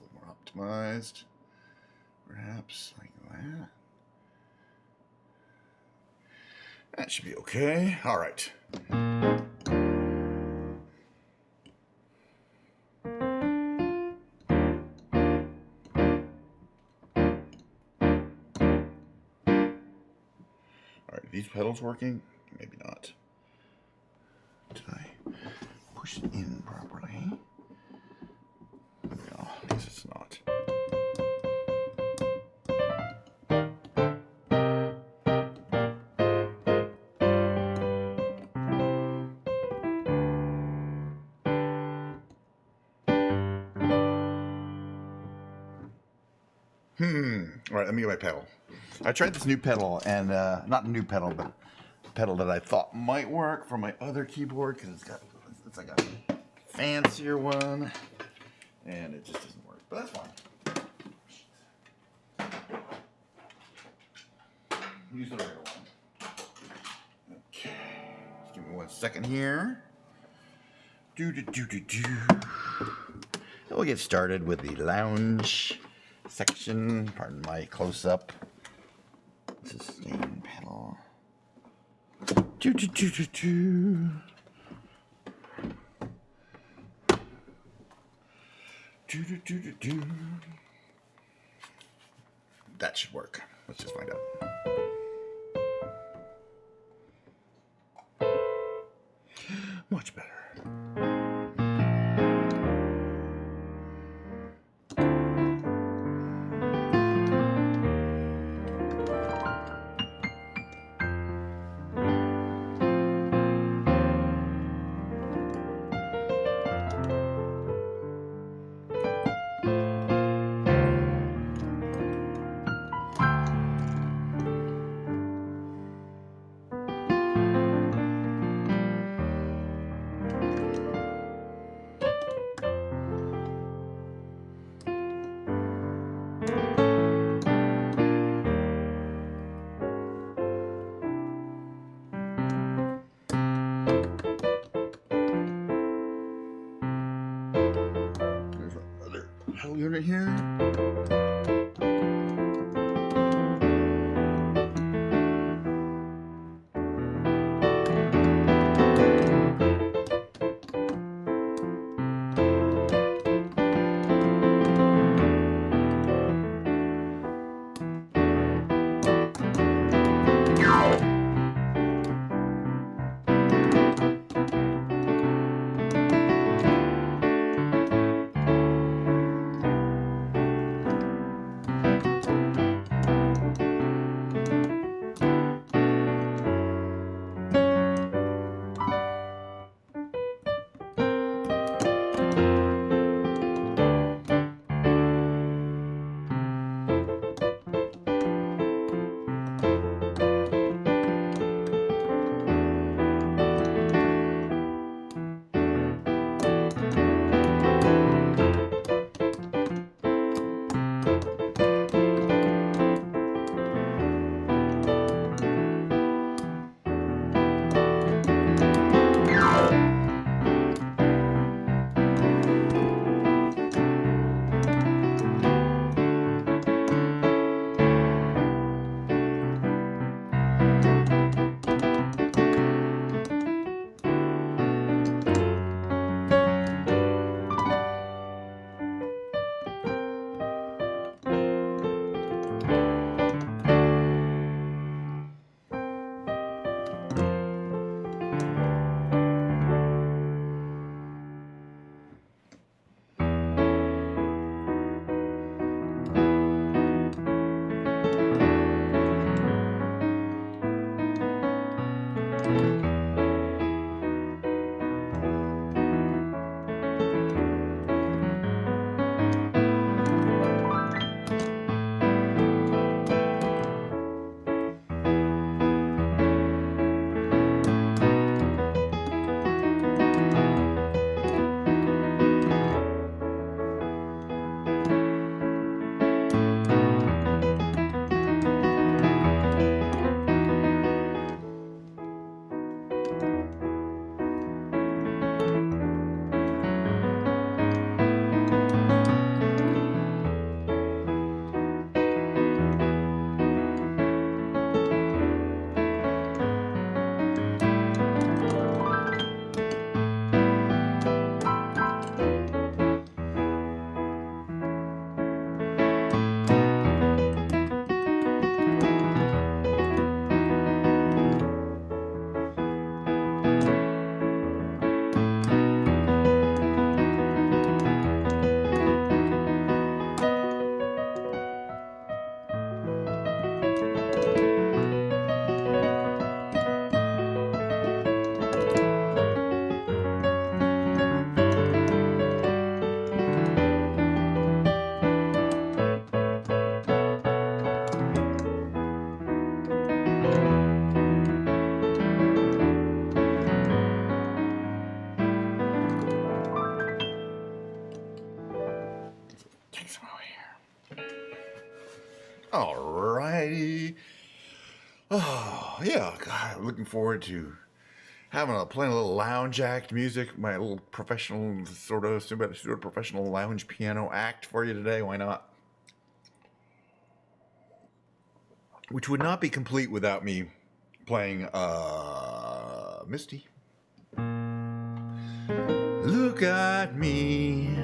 Speaker 1: little more optimized. Perhaps like that. That should be okay. All right. Are these pedals working? Maybe not. Did I push it in properly? No, I guess it's not. All right, let me get my pedal. I tried this new pedal, and not a new pedal, but a pedal that I thought might work for my other keyboard because it's like a fancier one, and it just doesn't work. But that's fine. Use the regular one. Okay, just give me 1 second here. And we'll get started with the lounge section. Pardon my close-up. Sustain pedal. That should work. Let's just find out. Much better. Pedal unit here. Alrighty. Oh, yeah. God, I'm looking forward to playing a little lounge act music, my little professional, sort of professional lounge piano act for you today. Why not? Which would not be complete without me playing Misty. Look at me.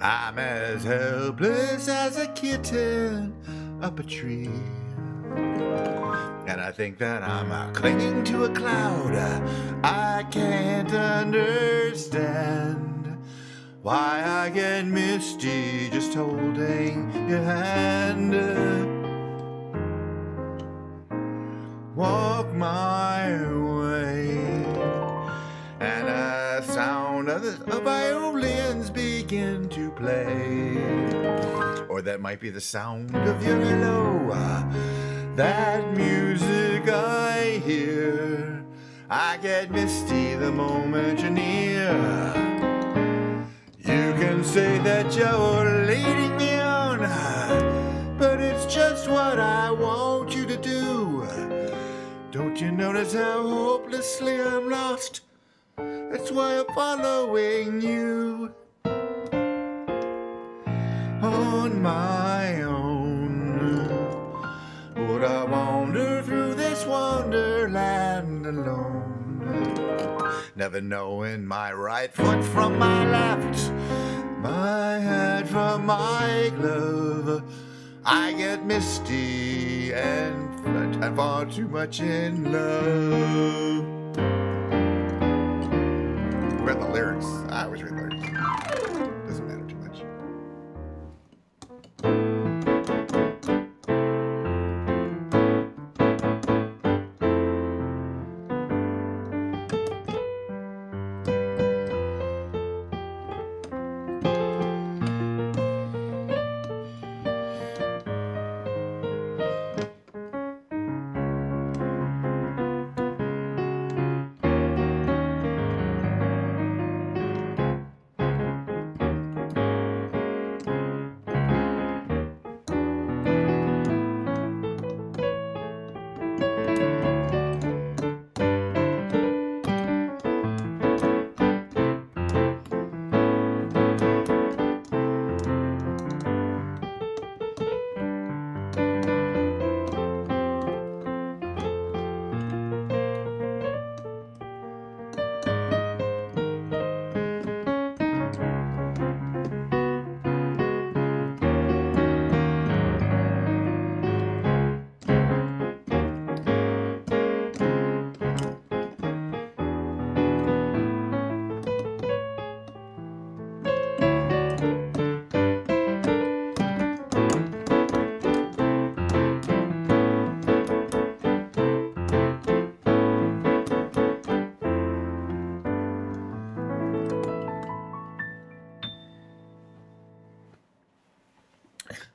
Speaker 1: I'm as helpless as a kitten up a tree. And I think that I'm clinging to a cloud. I can't understand why I get misty just holding your hand. Walk my way, and a sound of violins begin to play. Or that might be the sound of your hello. That music I hear, I get misty the moment you're near. You can say that you're leading me on, but it's just what I want you to do. Don't you notice how hopelessly I'm lost? That's why I'm following you on my own. Would I wander through this wonderland alone? Never knowing my right foot from my left, my hat from my glove. I get misty and far too much in love. Read the lyrics. I always read the lyrics. Doesn't matter too much.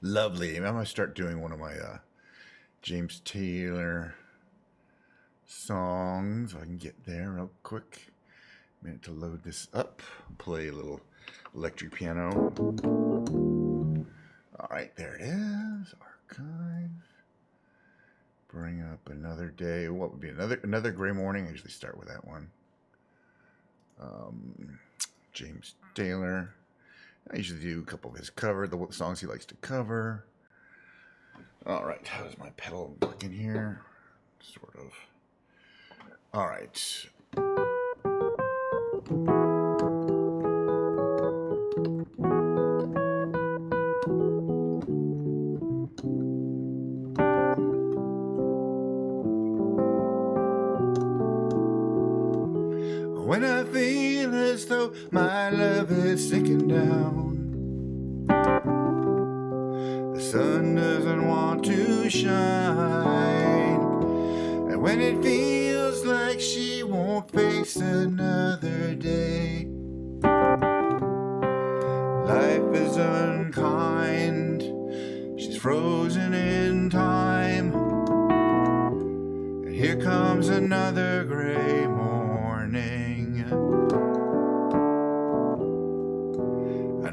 Speaker 1: Lovely. I'm going to start doing one of my James Taylor songs. I can get there real quick. Minute to load this up. Play a little electric piano. All right, there it is. Archive. Bring up another day. What would be another gray morning? I usually start with that one. James Taylor. I usually do a couple of his the songs he likes to cover. All right, how's my pedal working here? Sort of. All right. When I feel as though my love is sinking down, the sun doesn't want to shine, and when it feels like she won't face another day, life is unkind, she's frozen in time, and here comes another gray morning.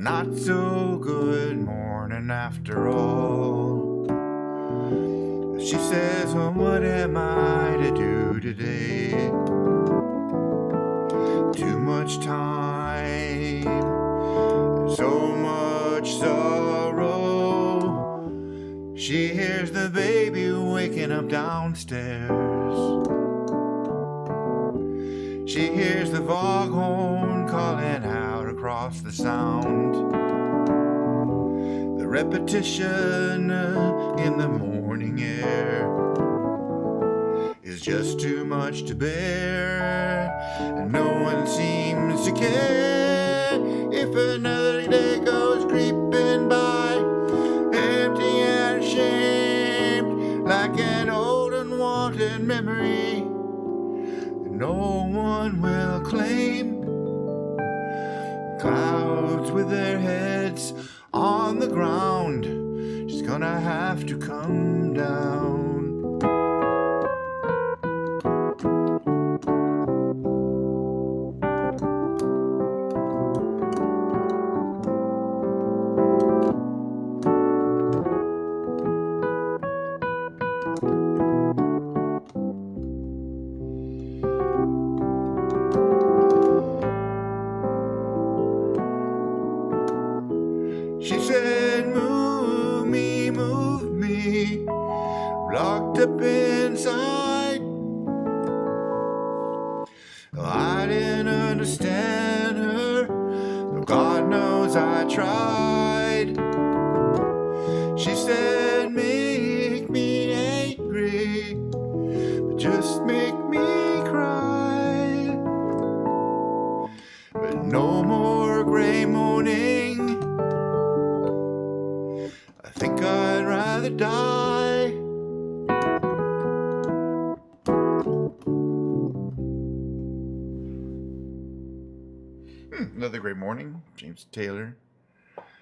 Speaker 1: not so good morning after all. She says, well, what am I to do today? Too much time, so much sorrow. She hears the baby waking up downstairs. She hears the foghorn calling out across the sound. The repetition in the morning air is just too much to bear, and no one seems to care if another day goes creeping by, empty and ashamed, like an old unwanted memory no one will claim. Clouds with their heads on the ground, she's gonna have to come down. She said, move me, locked up inside. I didn't understand her, though God knows I tried. She said, make me angry, but just make me cry. But no more gray moaning, I think I'd rather die. Another great morning, James Taylor.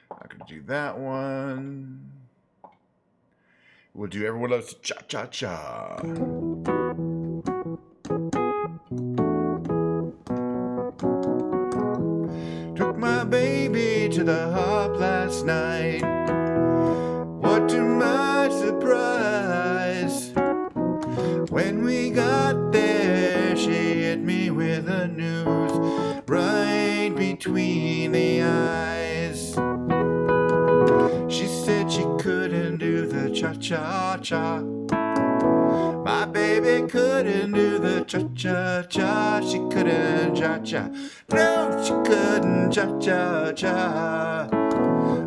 Speaker 1: Not gonna do that one. We'll do Everyone Loves Cha Cha Cha. Took my baby to the hop last night. What to my surprise, when we got there, she hit me with the news right between the eyes. She said she couldn't do the cha-cha-cha. My baby couldn't do the cha-cha-cha. She couldn't cha-cha. No, she couldn't cha-cha-cha.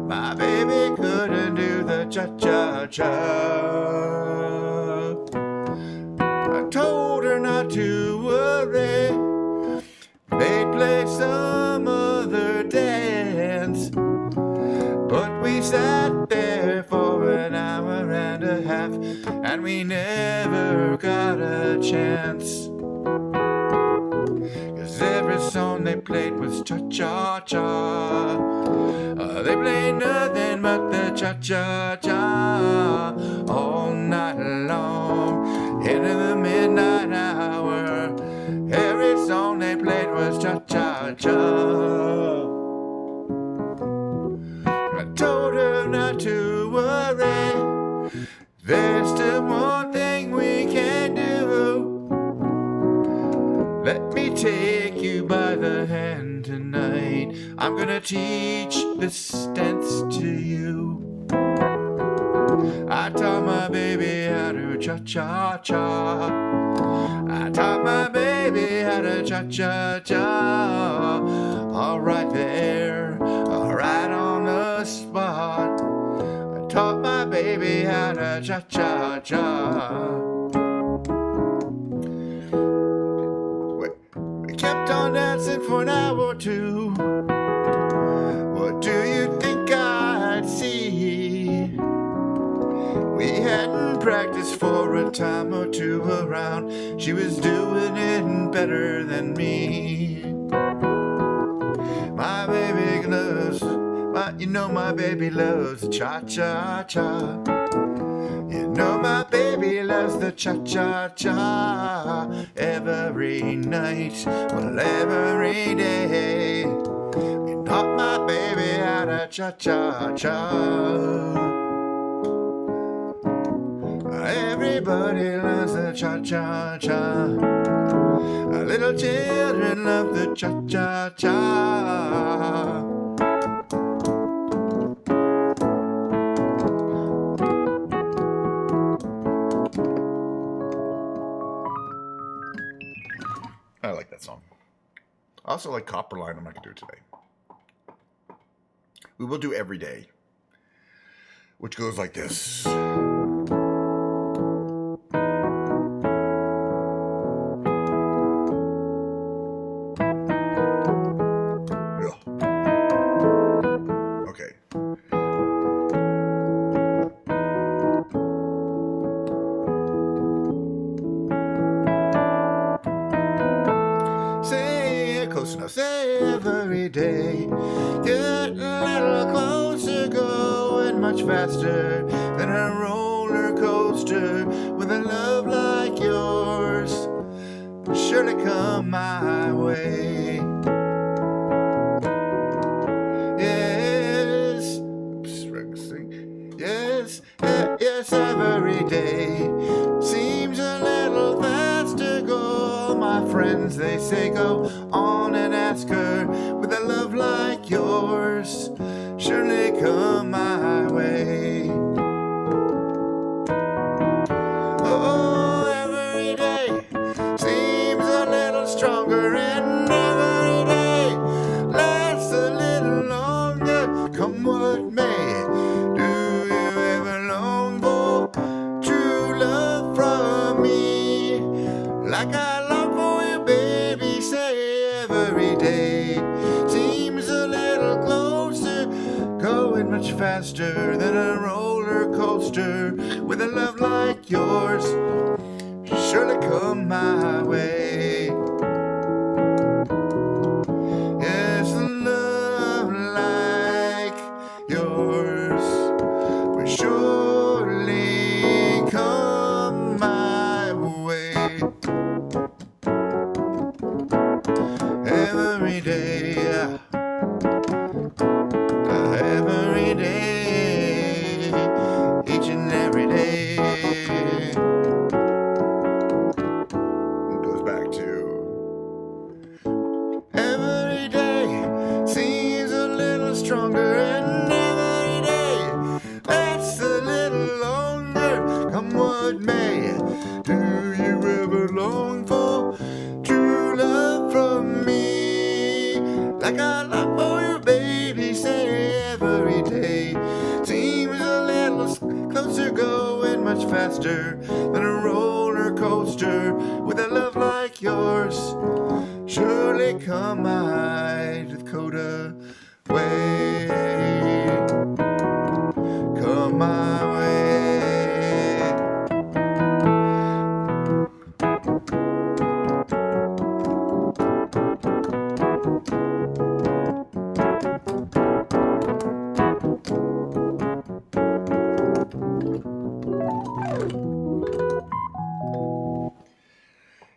Speaker 1: My baby couldn't do the cha-cha-cha. I told her not to worry, they'd play some other dance. But we sat there for an hour and a half, and we never got a chance. 'Cause every song they played was cha-cha-cha. They played nothing but the cha-cha-cha all night long, into the midnight hour. Every song they played was cha-cha-cha. I told her not to worry, there's still one thing we can do. Let me take you by the hand tonight. I'm gonna teach this dance to you. I taught my baby how to cha-cha-cha. I taught my baby how to cha-cha-cha. All right there, right on the spot. I taught my baby how to cha-cha-cha. We kept on dancing for an hour or two. What do you think I'd see? We hadn't practiced for a time or two around. She was doing it better than me. My baby loves, you know my baby loves the cha-cha-cha. You know my baby loves the cha-cha-cha. Every night, well every day. And taught my baby how to cha-cha-cha. Everybody loves the cha-cha-cha. Little children love the cha-cha-cha. I like that song. I also like Copperline. I'm not going to do it today. We will do Every Day, which goes like this. Okay. Say it close enough. Say every day. Get a little closer, going much faster than a roller coaster. With a love like yours, surely come my way. Yes, yes, yes, every day seems a little faster. Go, all my friends, they say, go on and ask her. With a love like yours, surely come my way. Oh, every day seems a little stronger, and every day lasts a little longer. Come what may, do you ever long for true love from me? Like I long for you, baby, say every day seems a little closer, going much faster than a roller coaster. With a love like yours, surely come my way. Yes, a love like yours will surely come my way. Every day, every day, each and every day. It goes back to every day seems a little stronger, and every day lasts a little longer. Come what may, do you ever long for true love from me? Like I love for you, baby, say every day seems a little closer, going much faster than a roller coaster. With a love like yours, surely come my Dakota way. Come my way.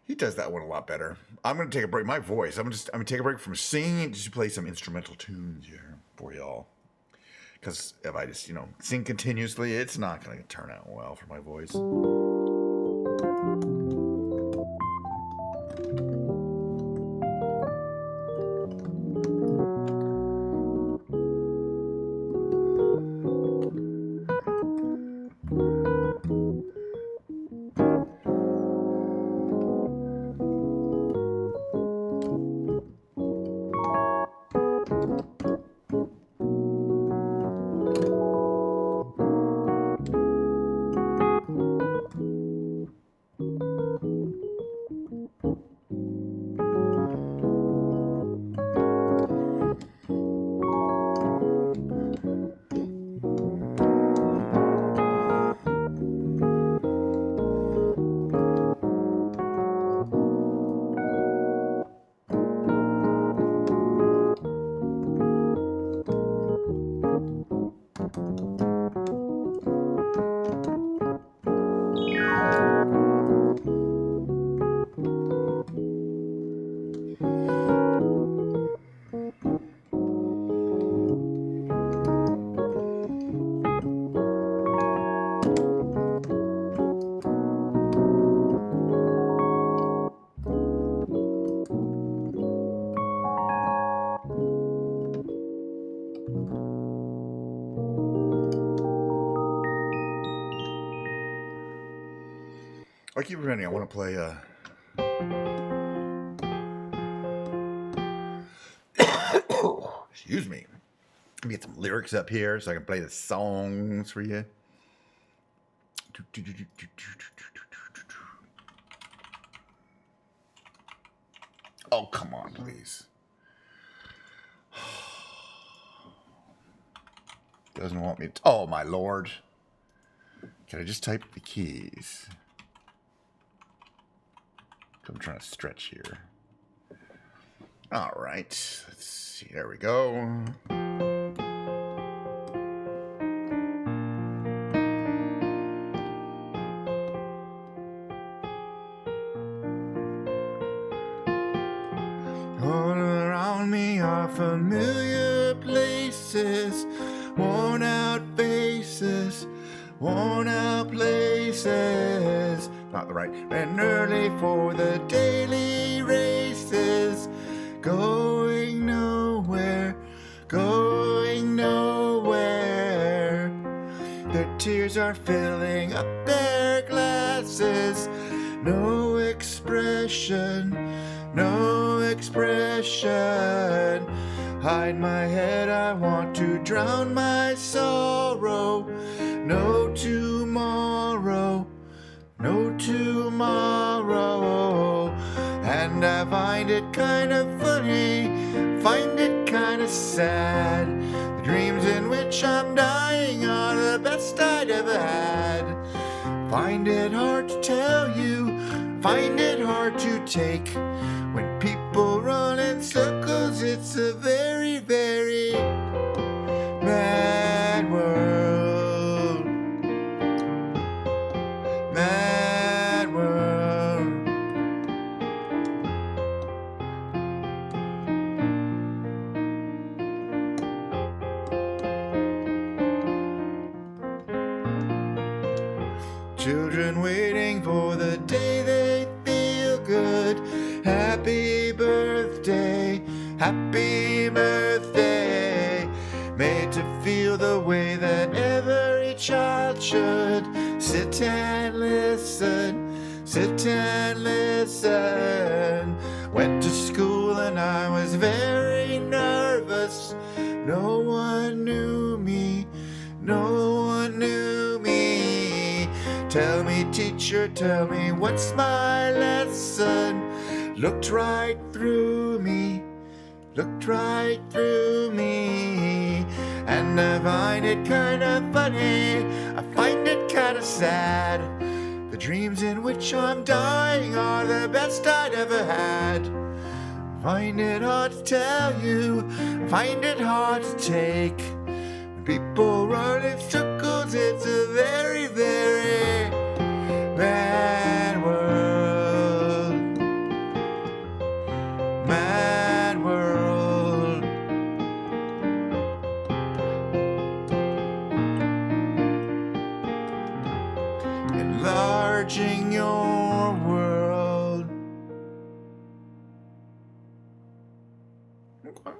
Speaker 1: He does that one a lot better. I'm gonna take a break. My voice. I'm gonna take a break from singing and just play some instrumental tunes here for y'all. Because if I just sing continuously, it's not gonna turn out well for my voice. I keep remembering I want to play. Excuse me. Let me get some lyrics up here so I can play the songs for you. Oh, come on, please. Doesn't want me to. Oh, my lord. Can I just type the keys? I'm trying to stretch here. All right. Let's see. There we go. All around me are familiar places, worn out faces, worn out places. Not the right. And early for the daily races, going nowhere, going nowhere. Their tears are filling up their glasses. No expression, no expression. Hide my head, I want to drown my sorrow. No tomorrow, no tomorrow. And I find it kind of funny, find it kind of sad. The dreams in which I'm dying are the best I'd ever had. Find it hard to tell you, find it hard to take. When people run in circles, it's a very, very mad world. Mad world. Children waiting for the day they feel good. Happy birthday, happy birthday. Made to feel the way that every child should. Sit and listen, sit and listen. Went to school and I was very nervous. No one knew me, no one knew me. Tell me, teacher, tell me, what's my lesson? Looked right through me, looked right through me. And I find it kind of funny, I find it kind of sad. The dreams in which I'm dying are the best I'd ever had. Find it hard to tell you, find it hard to take. When people run in circles, it's a very, very mad world. Mad world. Enlarging your world. Okay.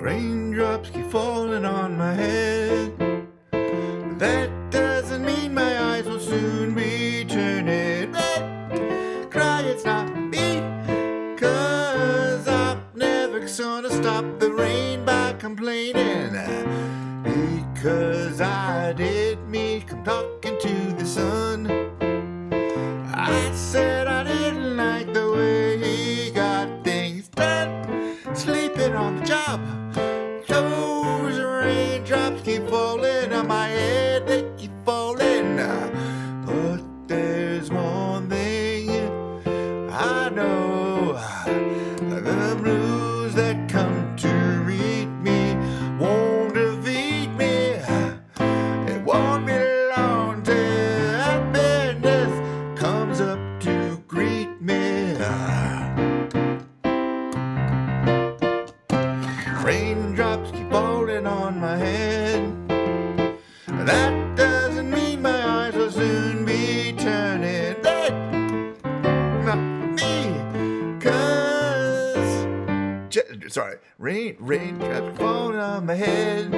Speaker 1: Raindrops keep falling on my head. That doesn't mean my eyes will soon be turning red. Cry, it's not me, 'cause I'm never gonna stop the rain by complaining. Because I did me come talking to the sun. I said I didn't like the way he got things done. Sleeping on the job. Those raindrops keep falling on my head. They keep falling. But there's one thing I know. The blues that come to meet me won't defeat me. It won't be long till happiness comes up to greet me. Raindrops keep falling on my head. That doesn't mean my eyes will soon be turning red. Not for me, 'cause raindrops falling on my head.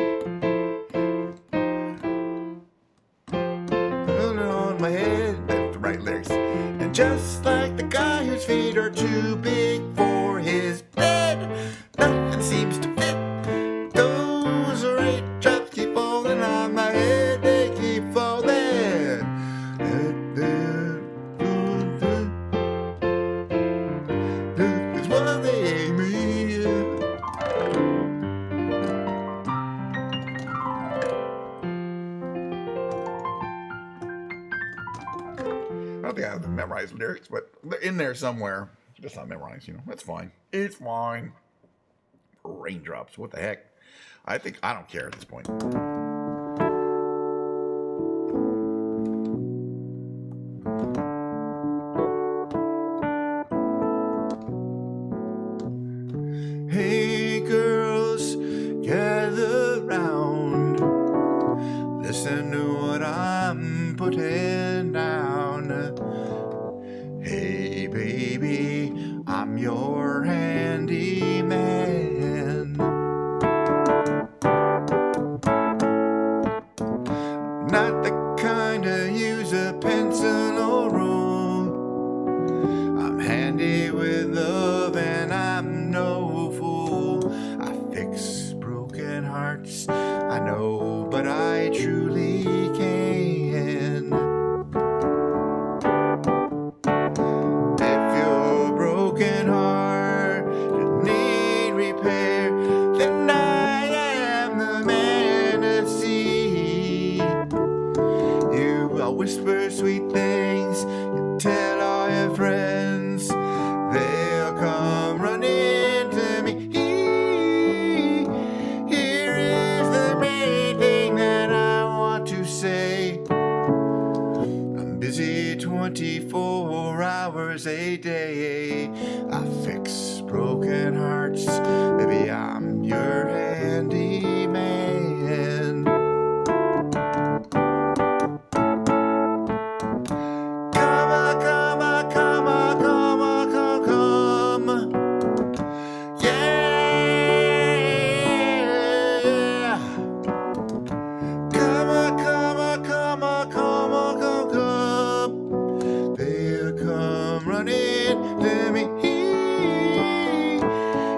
Speaker 1: Falling on my head. That's the right lyrics. And just like the guy whose feet are too big for his bed, nothing seems to fit. Those raindrops keep falling on my head. They keep falling. That's what they mean. I don't think I have the memorized lyrics, but they're in there somewhere. Just not memorized, That's fine. It's fine. Raindrops. What the heck? I don't care at this point. Hey girls, gather round. Listen to what I'm putting down. Hey baby, I'm your handyman. Not the kind to use a pencil or rule. I'm handy with love and I'm no fool. I fix broken hearts, I know, but I truly can. If your broken heart need repair, then I am the man to see. I'll whisper sweet things, you tell all your friends, they'll come running to me. Here is the main thing that I want to say. I'm busy 24 hours a day. I fix broken hearts, baby, I'm your handyman.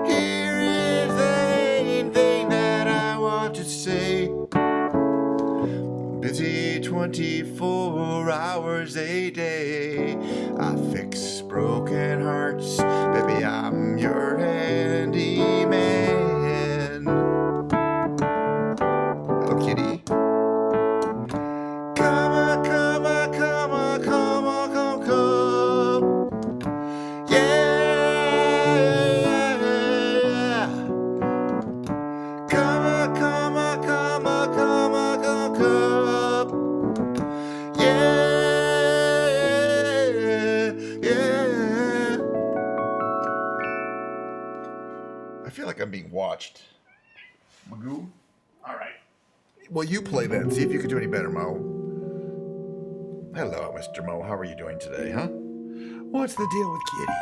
Speaker 1: Here is the main thing that I want to say. Busy 24 hours a day. I fix broken hearts, baby, I'm your handyman. Hello, kitty. Come on, come on, come on, come on, come, come. Yeah. Come on, come on, come on, come on, come, come. Yeah. I feel like I'm being watched. Magoo? All right. Well, you play then. See if you can do any better, Mo. Hello, Mr. Mo. How are you doing today, huh? What's the deal with Kitty?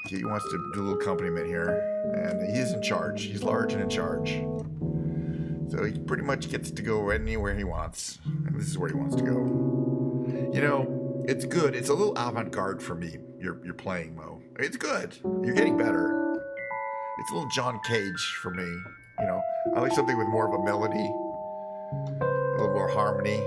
Speaker 1: He wants to do a little accompaniment here, and he's in charge. He's large and in charge. So he pretty much gets to go anywhere he wants, and this is where he wants to go. You know, it's good. It's a little avant-garde for me. You're playing, Mo. It's good. You're getting better. It's a little John Cage for me. You know, I like something with more of a melody, a little more harmony,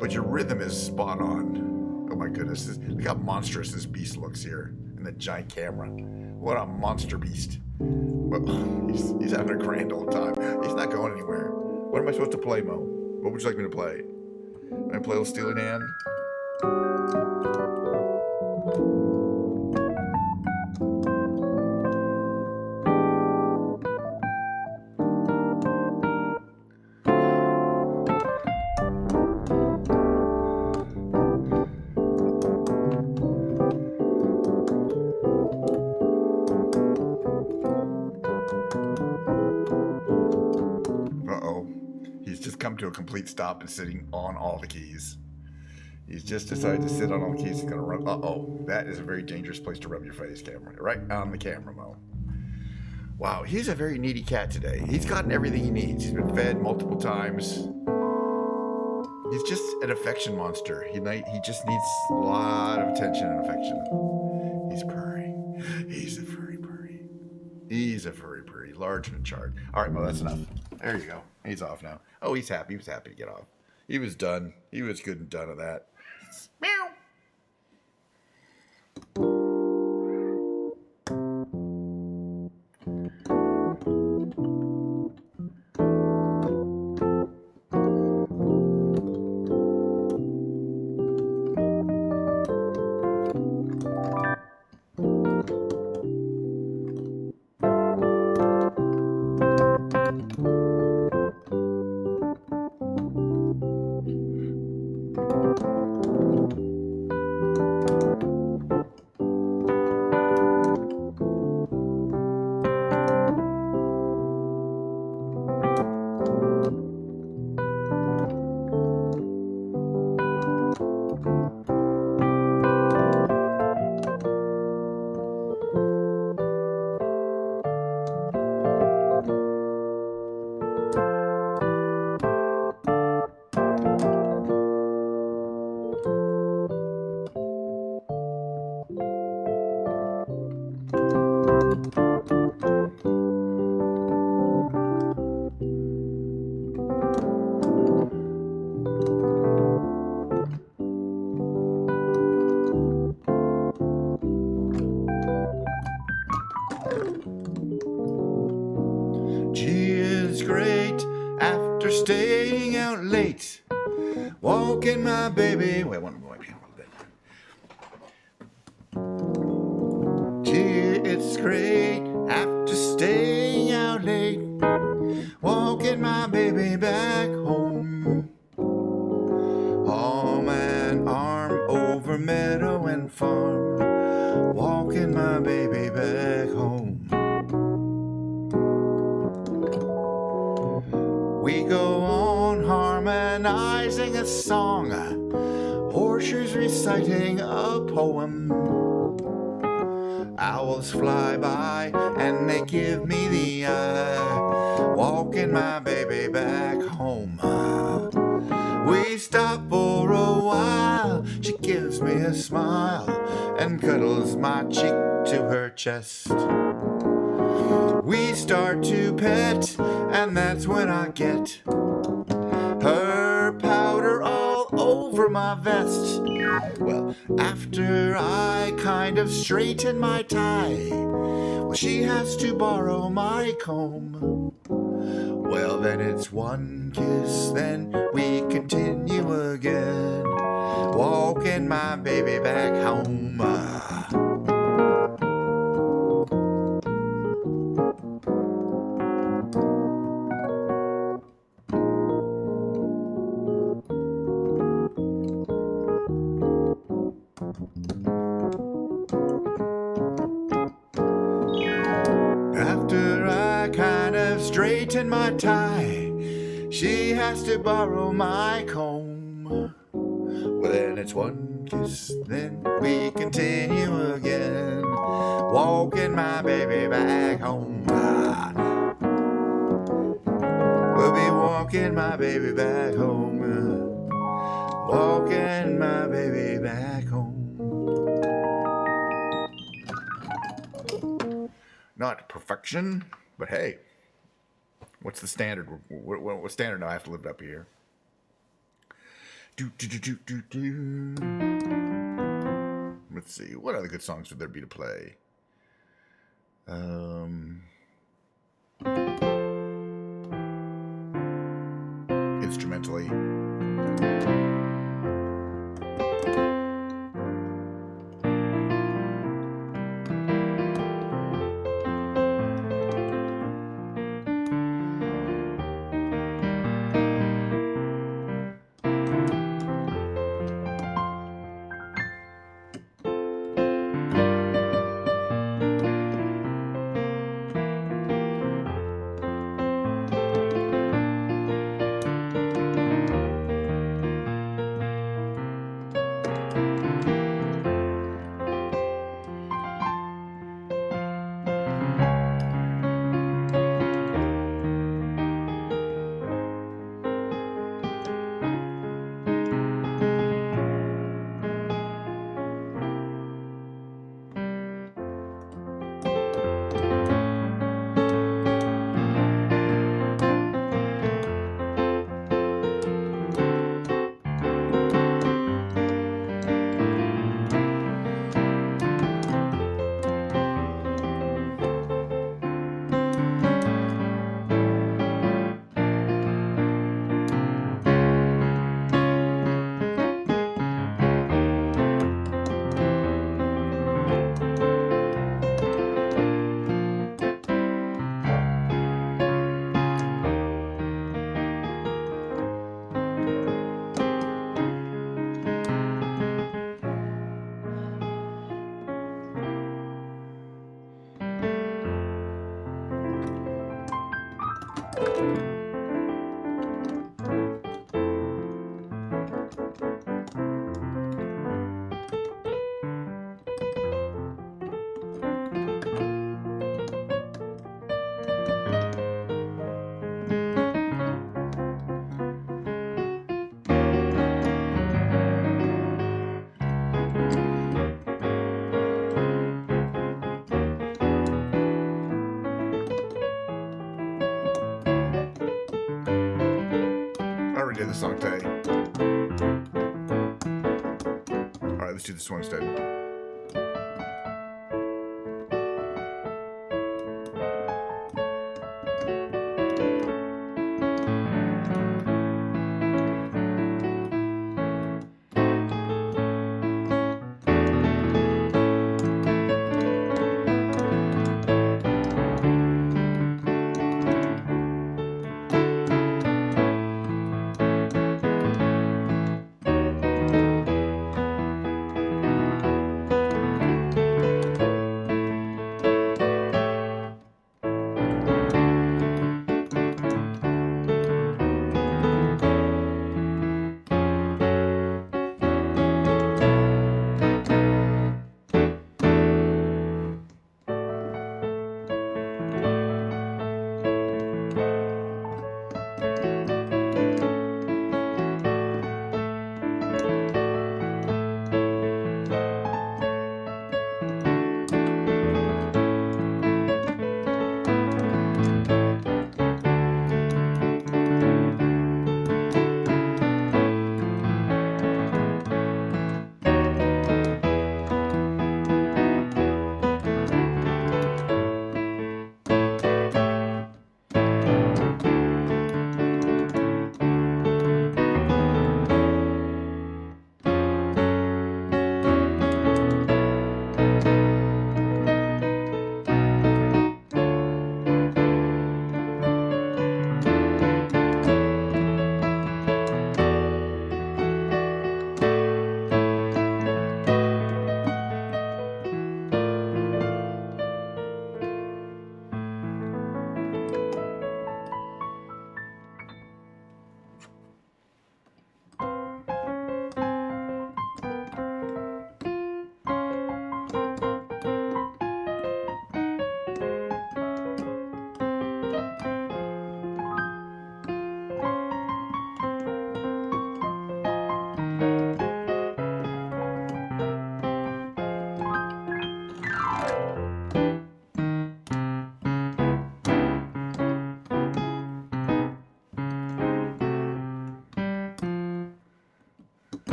Speaker 1: but your rhythm is spot on. Oh my goodness, look how monstrous this beast looks here in the giant camera. What a monster beast. Well, he's having a grand old time. He's not going anywhere. What am I supposed to play, Mo? What would you like me to play? Am I play a little Steely Dan? Come to a complete stop and sitting on all the keys. He's just decided to sit on all the keys. He's gonna run. That is a very dangerous place to rub your face, Cameron. Right on the camera, Mo. Wow, he's a very needy cat today. He's gotten everything he needs. He's been fed multiple times. He's just an affection monster. He just needs a lot of attention and affection. He's purring. He's a furry purry. He's a furry purry, large and in charge. All right, Mo, that's enough. There you go. He's off now. Oh, he's happy. He was happy to get off. He was done. He was good and done of that. Meow. Great after staying out late, walking my baby. Wait, I want to go up here a little bit. Gee, it's great after staying out late, walking my baby back home. Arm and arm over meadow and farm, walking my baby back home. We go on harmonizing a song, horseshoes reciting a poem. Owls fly by and they give me the eye, walking my baby back home. We stop for a while, she gives me a smile and cuddles my cheek to her chest. We start to pet, and that's when I get her powder all over my vest. Well, after I kind of straighten my tie, well, she has to borrow my comb. Well, then it's one kiss, then we continue again, walking my baby back home. After I kind of straighten my tie, she has to borrow my comb. Well, then it's one kiss, then we continue again. Walking my baby back home. We'll be walking my baby back home. Walking my baby back home. Not perfection, but hey, what's the standard? What standard do I have to live up here? Let's see. What other good songs would there be to play? Instrumentally. Did the song today. All right, let's do this one instead.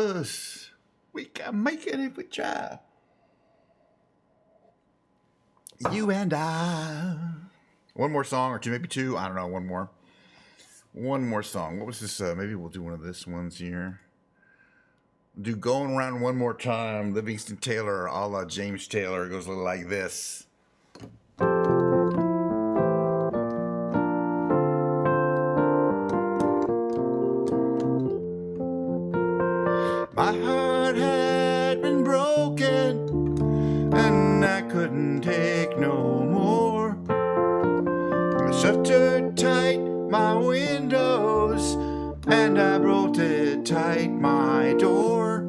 Speaker 1: us. We can make it if we try. You and I. One more song or two, maybe two. I don't know. One more. One more song. What was this? Maybe we'll do one of this ones here. Do Going Around One More Time. Livingston Taylor, a la James Taylor. It goes a little like this. My heart had been broken, and I couldn't take no more. I shuttered tight my windows, and I bolted tight my door.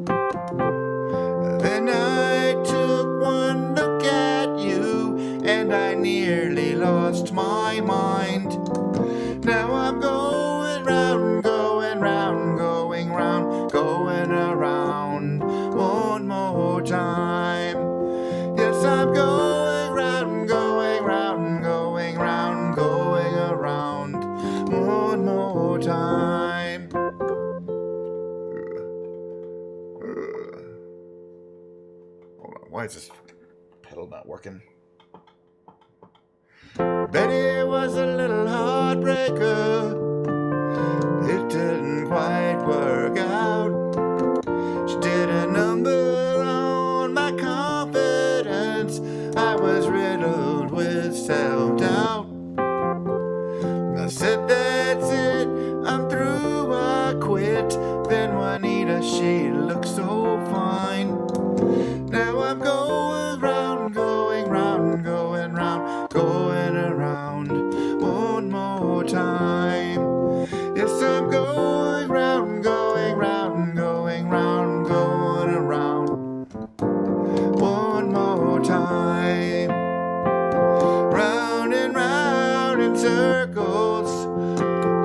Speaker 1: Then I took one look at you, and I nearly lost my mind. Now I'm going round, going round, going round, going around one more time. Yes, I'm going round, going round, going round, going around one more time. Hold on, why is this pedal not working? Betty was a little heartbreaker. It didn't quite work out. She did a number on my confidence. I was riddled with self-doubt. I said, that's it, I'm through, I quit. Then Juanita, she looked so fine. Now I'm going round, going round, going round, going around one more time. Yes, I'm going round, going round, going round, going around one more time. Round and round in circles,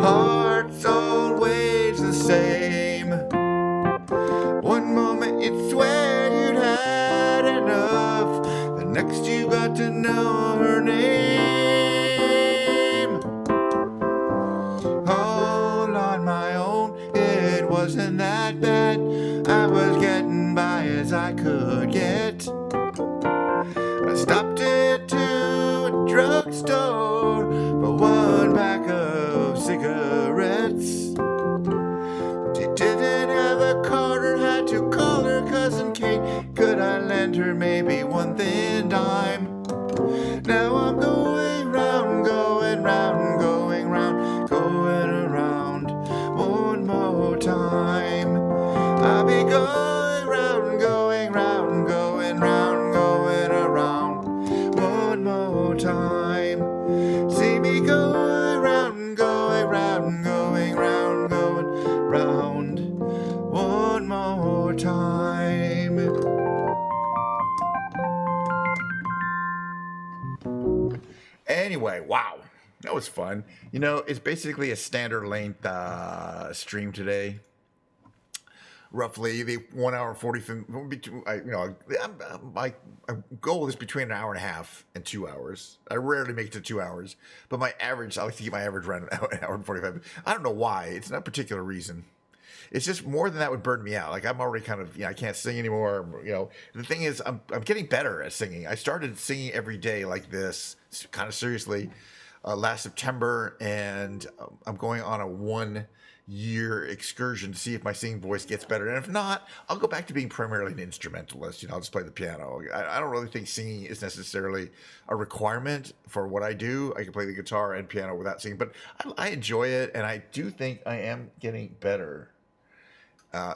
Speaker 1: hearts always the same. One moment you'd swear you'd had enough, the next you got to know her name. All on my own, it wasn't that bad. I was getting by as I could get. I stopped into a drugstore for one pack of cigarettes. She didn't have a card or had to call her cousin Kate. Could I lend her maybe one thin dime? Now I'm going round, going round, going round, going around one more time. I'll be going round, going round, going round, going around one more time. See me going round, going round, going round, going round one more time. Anyway, wow, that was fun. You know, it's basically a standard length stream today. Roughly the 1 hour 40. My goal is between an hour and a half and 2 hours. I rarely make it to 2 hours, but my average, I like to keep my average around an hour and 45. I don't know why. It's not a particular reason. It's just more than that would burn me out. Like I'm already kind of, I can't sing anymore. The thing is, I'm getting better at singing. I started singing every day like this, kind of seriously, last September, and I'm going on a 1-year excursion to see if my singing voice gets better. And if not, I'll go back to being primarily an instrumentalist. I'll just play the piano. I don't really think singing is necessarily a requirement for what I do. I can play the guitar and piano without singing, but I enjoy it, and I do think I am getting better.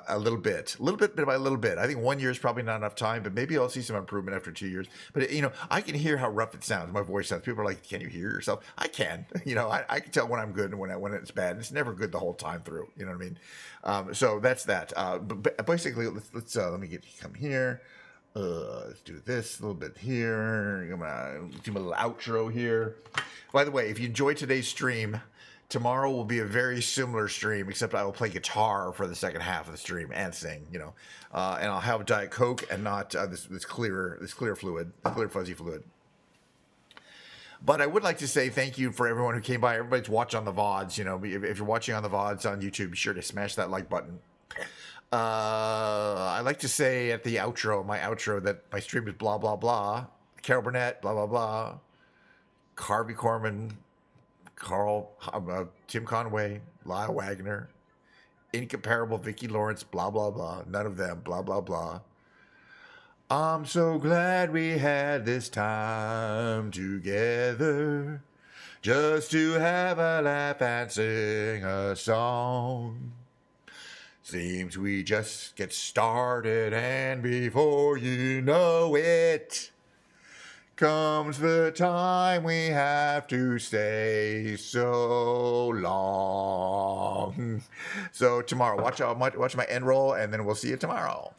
Speaker 1: A little bit by a little bit. I think 1 year is probably not enough time, but maybe I'll see some improvement after 2 years. But I can hear how rough it sounds. My voice sounds. People are like, "Can you hear yourself?" I can. I can tell when I'm good and when it's bad. It's never good the whole time through. You know what I mean? So that's that. But basically, let's let me come here. Let's do this a little bit here. I'm gonna do a little outro here. By the way, if you enjoyed today's stream, tomorrow will be a very similar stream, except I will play guitar for the second half of the stream and sing, and I'll have Diet Coke and not this clear fluid, this clear fuzzy fluid. But I would like to say thank you for everyone who came by. Everybody's watching on the VODs. If you're watching on the VODs on YouTube, be sure to smash that like button. I like to say at the outro, my outro, that my stream is blah, blah, blah. Carol Burnett, blah, blah, blah. Harvey Korman, Tim Conway, Lyle Wagner, incomparable Vicki Lawrence, blah, blah, blah. None of them, blah, blah, blah. I'm so glad we had this time together just to have a laugh and sing a song. Seems we just get started, and before you know it, comes the time we have to stay so long. So tomorrow, watch my end roll, and then we'll see you tomorrow.